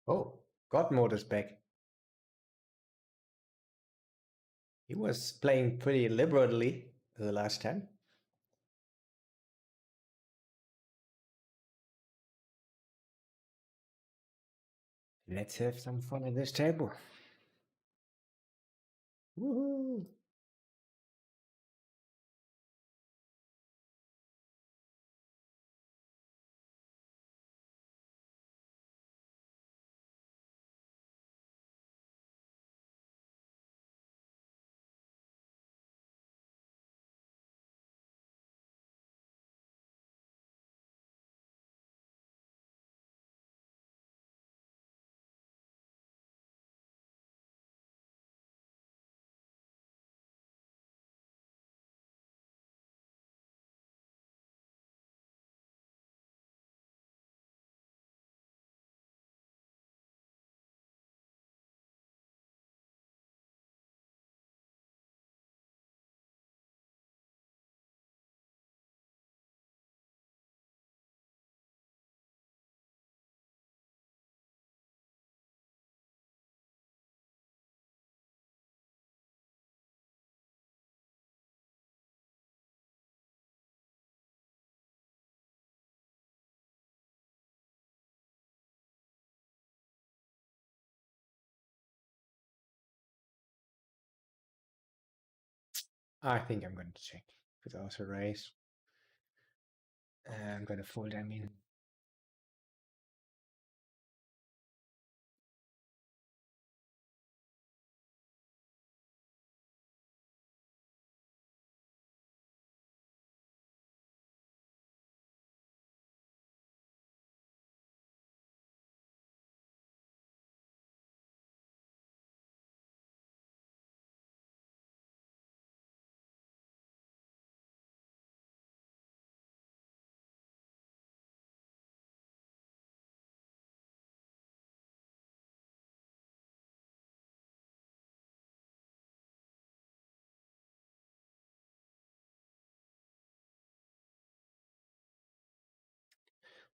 Oh, God mode is back. He was playing pretty liberally the last time. Let's have some fun at this table. Woohoo! I think I'm going to check without a raise. I'm going to fold, I mean.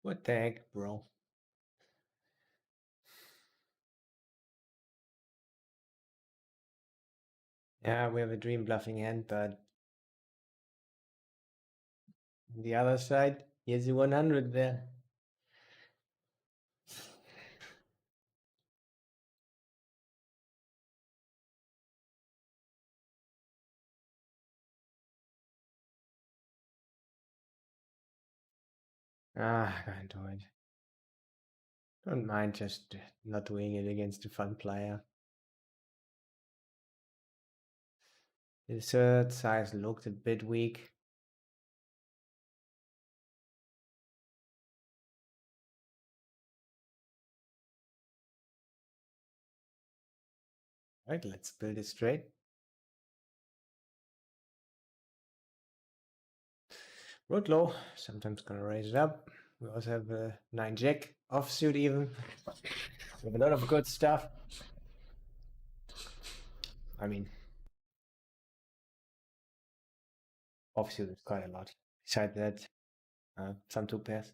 What the heck, bro? Yeah, we have a dream bluffing hand, but the other side, here's the 100 there. Ah, I can't do it. Don't mind just not doing it against a fun player. The third size looked a bit weak. Right, let's build it straight. Road low, sometimes gonna raise it up. We also have a 9 jack offsuit even. We have a lot of good stuff. I mean, offsuit is quite a lot. Besides that, some 2 pairs.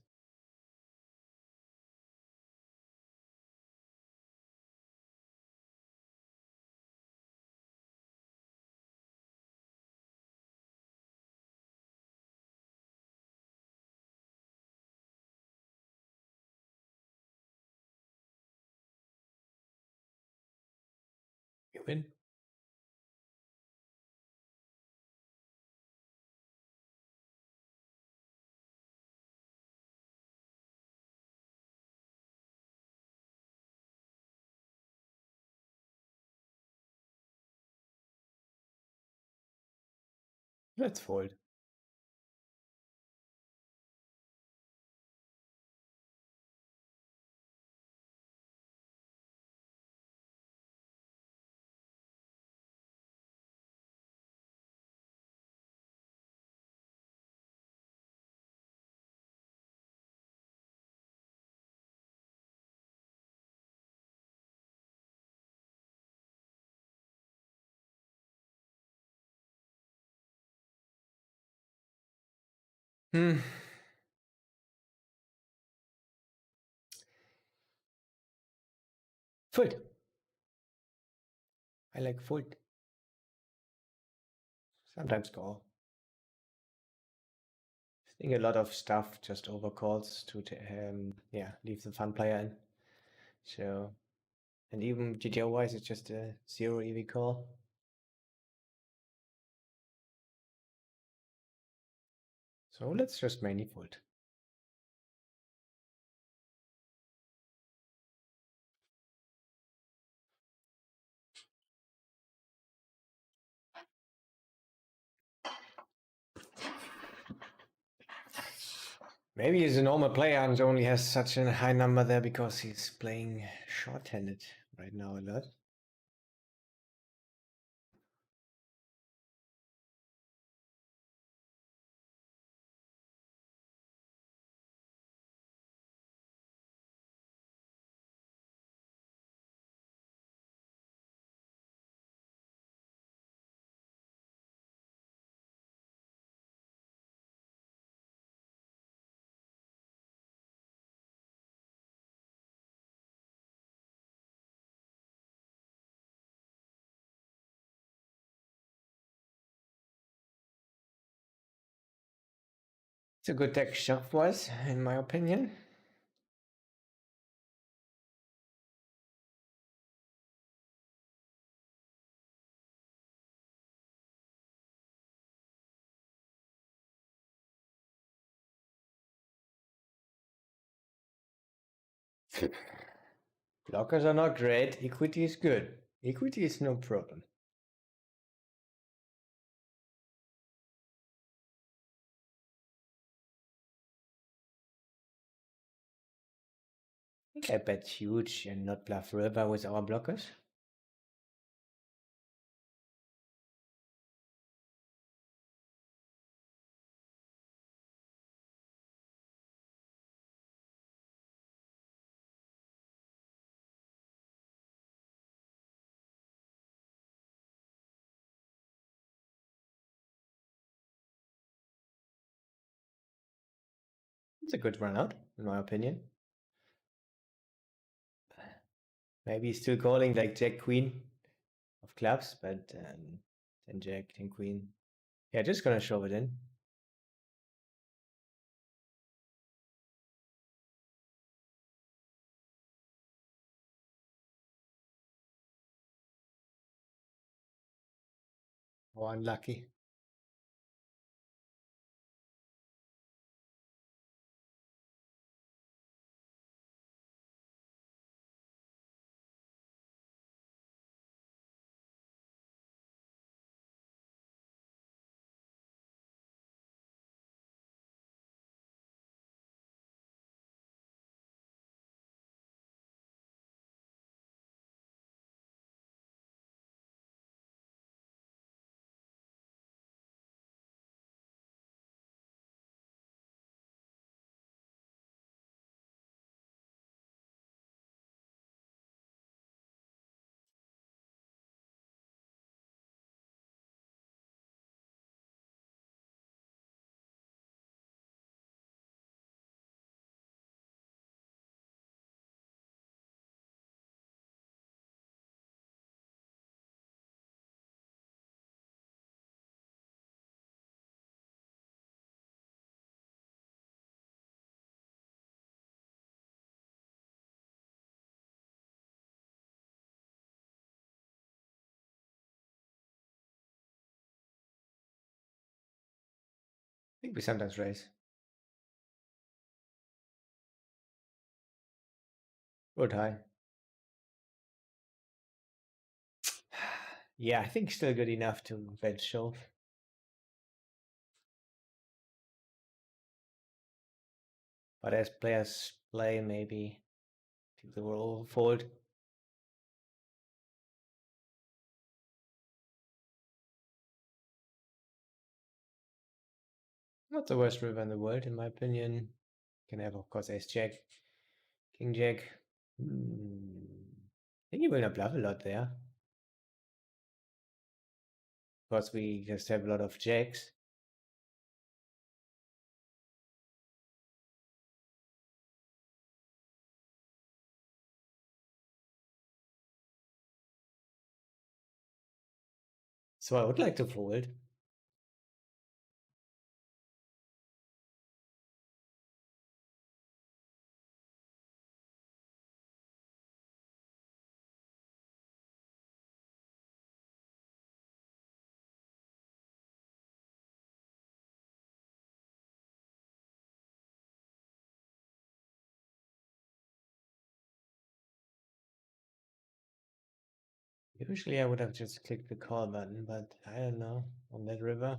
You win. Let's fold. Hmm. Fold. I like fold. Sometimes call. I think a lot of stuff just overcalls to yeah, leave the fun player in. So, and even GTO wise, it's just a 0 EV call. So let's just mainly fold. Maybe he's a normal player and only has such a high number there because he's playing short-handed right now a lot. It's a good deck shove-wise, in my opinion. Blockers are not great. Equity is good. Equity is no problem. I think I bet huge and not bluff river with our blockers. It's a good run out, in my opinion. Maybe he's still calling like Jack Queen of clubs, but then Jack, then Queen. Yeah, just gonna shove it in. How unlucky. I think we sometimes raise. Good high. Yeah, I think still good enough to bench shove. But as players play, maybe people will fold. Not the worst river in the world, in my opinion. Can have, of course, ace jack, king jack. I think you will not bluff a lot there. Because we just have a lot of jacks. So I would like to fold. Usually I would have just clicked the call button, but I don't know, on that river.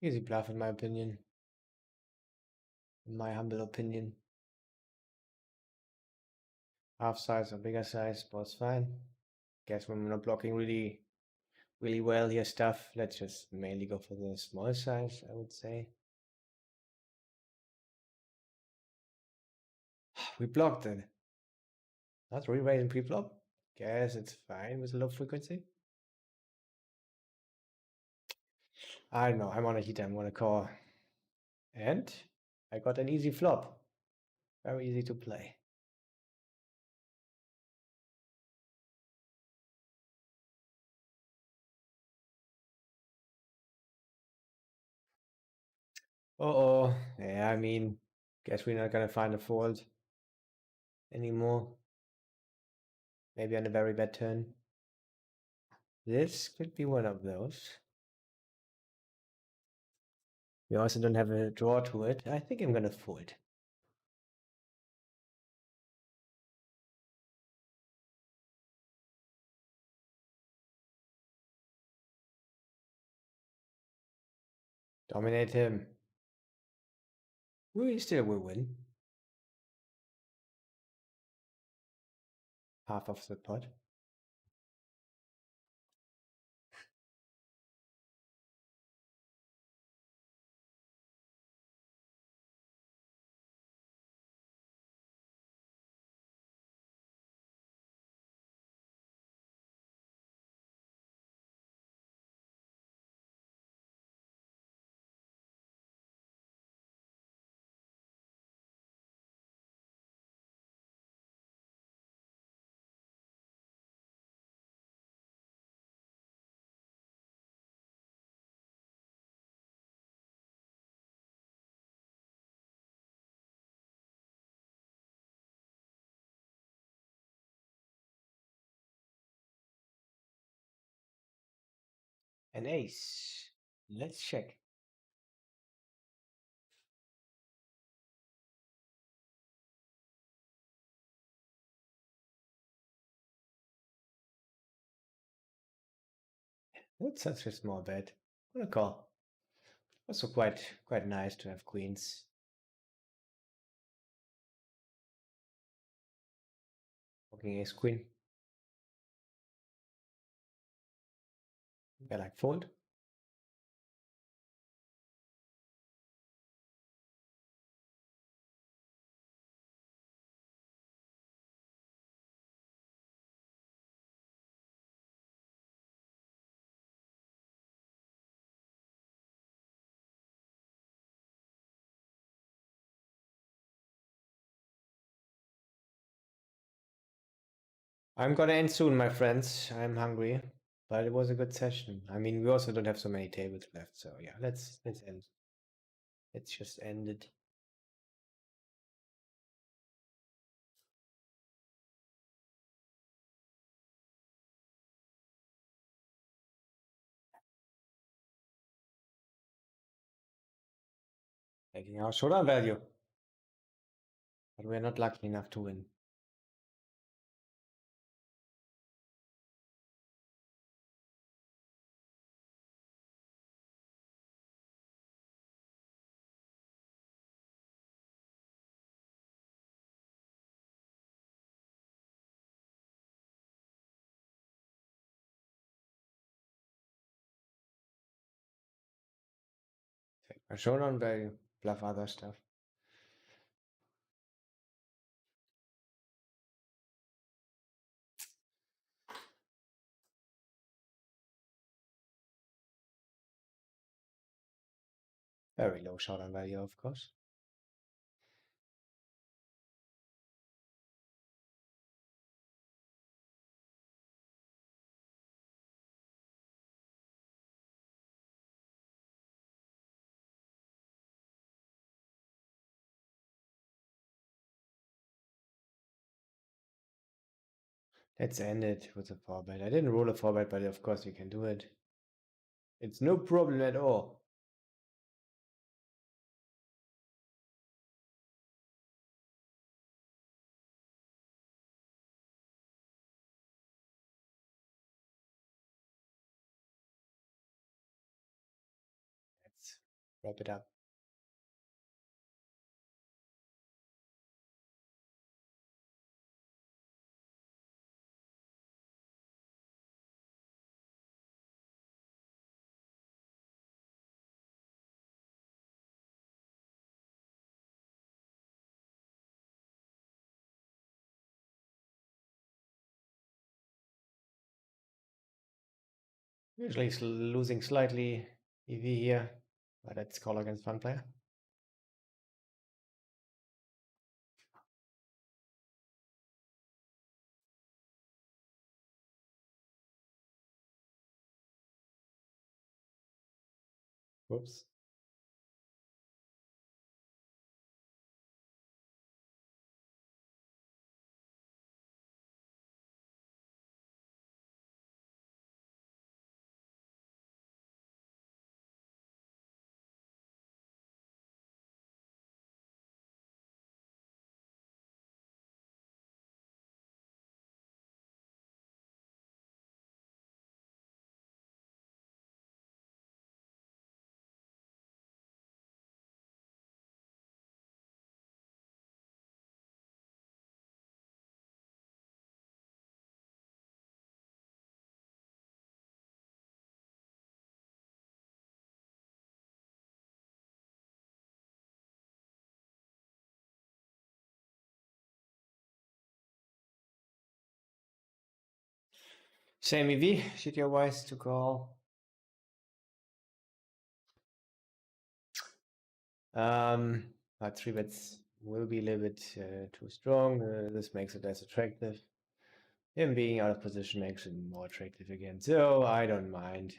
Easy bluff in my opinion. In my humble opinion. Half size or bigger size was fine. Guess when we're not blocking really well here stuff, let's just mainly go for the small size, I would say. We blocked it. Not re-raising pre-flop. Guess it's fine with low frequency. I don't know, I'm on a heater, I'm on a call. And I got an easy flop. Very easy to play. Uh-oh. Yeah, I mean, guess we're not gonna find a fold anymore. Maybe on a very bad turn. This could be one of those. We also don't have a draw to it. I think I'm gonna fold. Dominate him. We still will win. Half of the pot. An ace. Let's check. That's such a small bet. What a call. Also quite nice to have queens. Poking ace queen. I like fold. I'm gonna end soon, my friends. I'm hungry, but it was a good session. I mean, we also don't have so many tables left, so yeah, let's end. Let's just end it. Taking our showdown value, but we're not lucky enough to win. Take my showdown value, bluff other stuff. Very low showdown value, of course. Let's end it with a 4-bet. I didn't roll a 4-bet, but of course you can do it. It's no problem at all. Let's wrap it up. Usually losing slightly EV here, but that's call against one player. Whoops. Same EV, GTO wise to call. But 3-bets will be a little bit too strong. This makes it less attractive. Him being out of position makes it more attractive again. So I don't mind.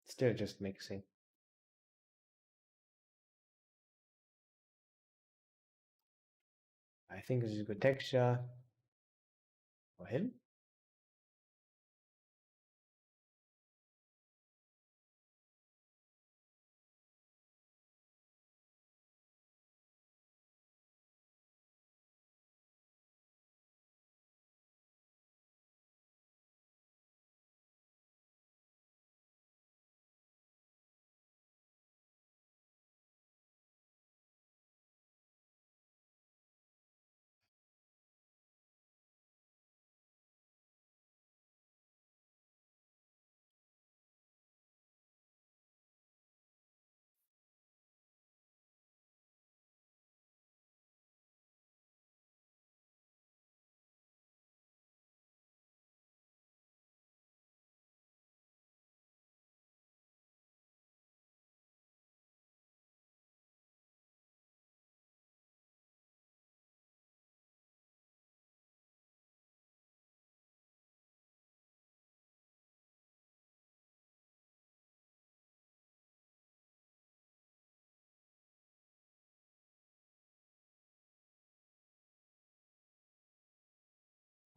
Still just mixing. I think this is a good texture for him.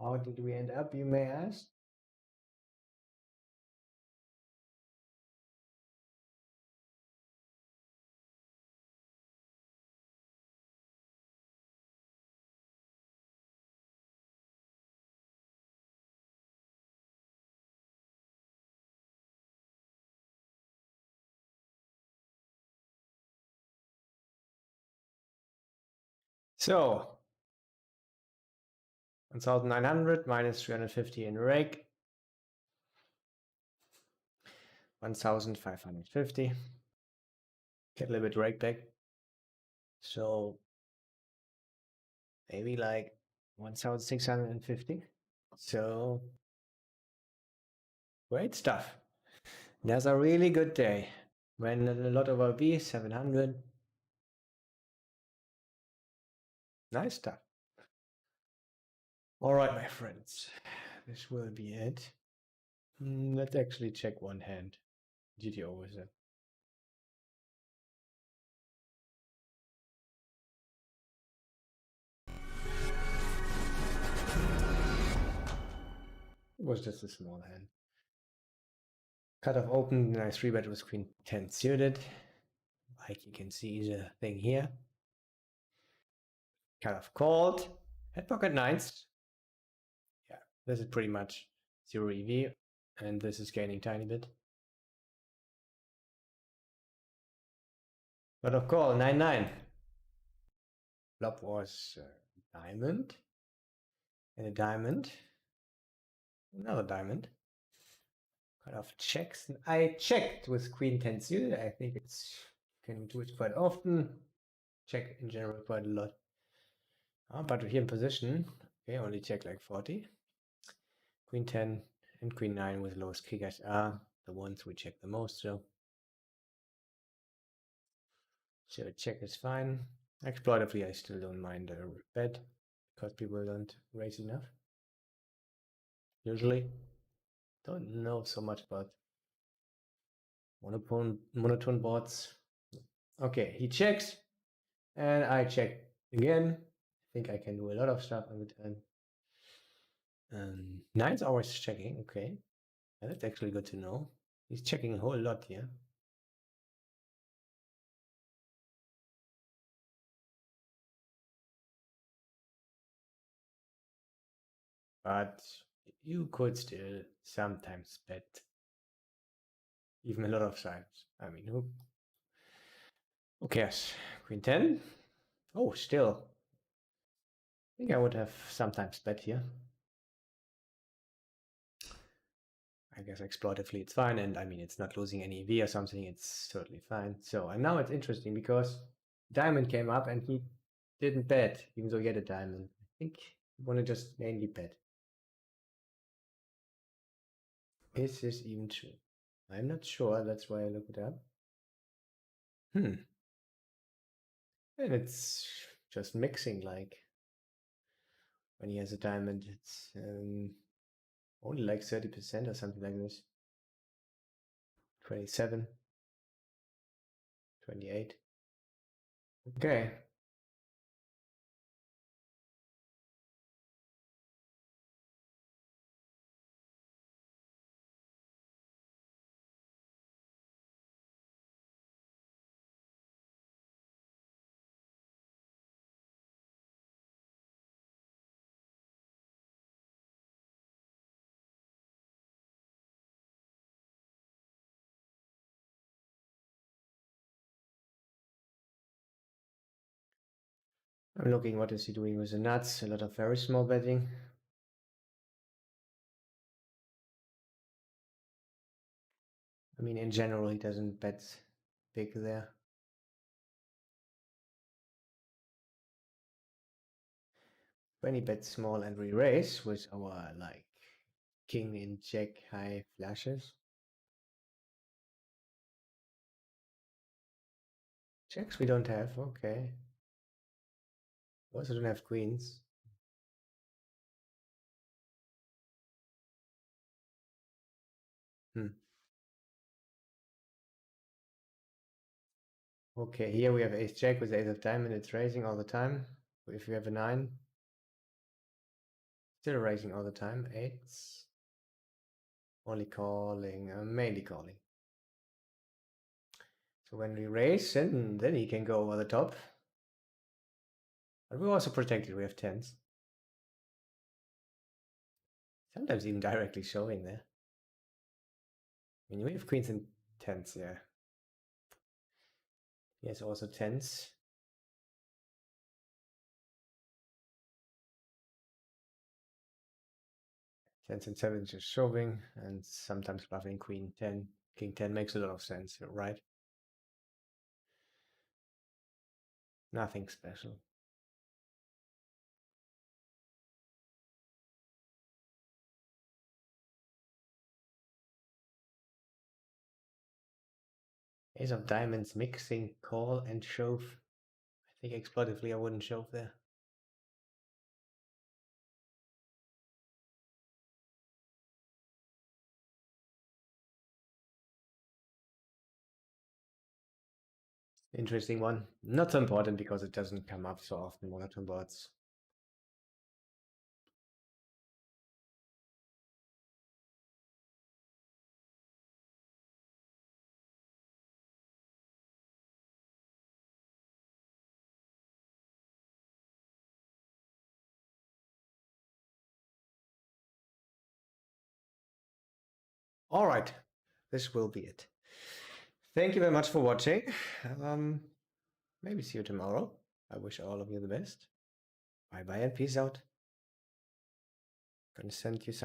How did we end up, you may ask? So 1900 minus 350 in rake, 1550. Get a little bit rake back. So maybe like 1650. So great stuff. That's a really good day. When a lot over B, 700. Nice stuff. All right, my friends. This will be it. Let's actually check one hand. GTO was it. It was just a small hand. Cut off open, nice 3-bet with queen 10 suited. Like you can see the thing here. Cut off called. Head pocket nines. Yeah, this is pretty much 0 EV. And this is gaining tiny bit. But of course, 9-9. Flop was diamond. And a diamond. Another diamond. Cut off checks. And I checked with queen 10 suited. I think it's can do it quite often. Check in general quite a lot. But here in position, okay, only check like 40. Queen 10 and queen 9 with lowest kickers are the ones we check the most. So check is fine. Exploitively, I still don't mind a bet because people don't raise enough. Usually, don't know so much about monotone boards. Okay, he checks, and I check again. I think I can do a lot of stuff on the turn. Nine's always checking. Okay, that's actually good to know. He's checking a whole lot here. But you could still sometimes bet even a lot of times. I mean, who cares? Queen 10? Oh, still. I think I would have sometimes bet here. I guess exploitively it's fine, and I mean it's not losing any V or something, it's totally fine. So, and now it's interesting because diamond came up and he didn't bet, even though he had a diamond. I think you want to just mainly bet. Is this even true? I'm not sure, that's why I looked it up. And it's just mixing, like when he has a diamond, it's only like 30% or something like this. 27, 28. Okay. I'm looking what is he doing with the nuts. A lot of very small betting. I mean, in general, he doesn't bet big there. When he bets small and we raise with our like king in jack high flushes. Checks we don't have, okay. We also don't have queens. Okay, here we have ace jack with ace of diamond, it's raising all the time. If you have a 9, Still raising all the time. It's only calling, mainly calling. So when we raise, then he can go over the top. But we're also protected, we have tens. Sometimes even directly showing there. I mean, we have queens and tens, yeah. He has also tens. Tens and sevens just showing, and sometimes bluffing queen 10. King 10 makes a lot of sense, right? Nothing special. Ace of diamonds mixing call and shove. I think exploitively I wouldn't shove there. Interesting one. Not so important because it doesn't come up so often in monotone boards. All right, this will be it. Thank you very much for watching. Maybe see you tomorrow. I wish all of you the best. Bye bye and peace out. Gonna send you some.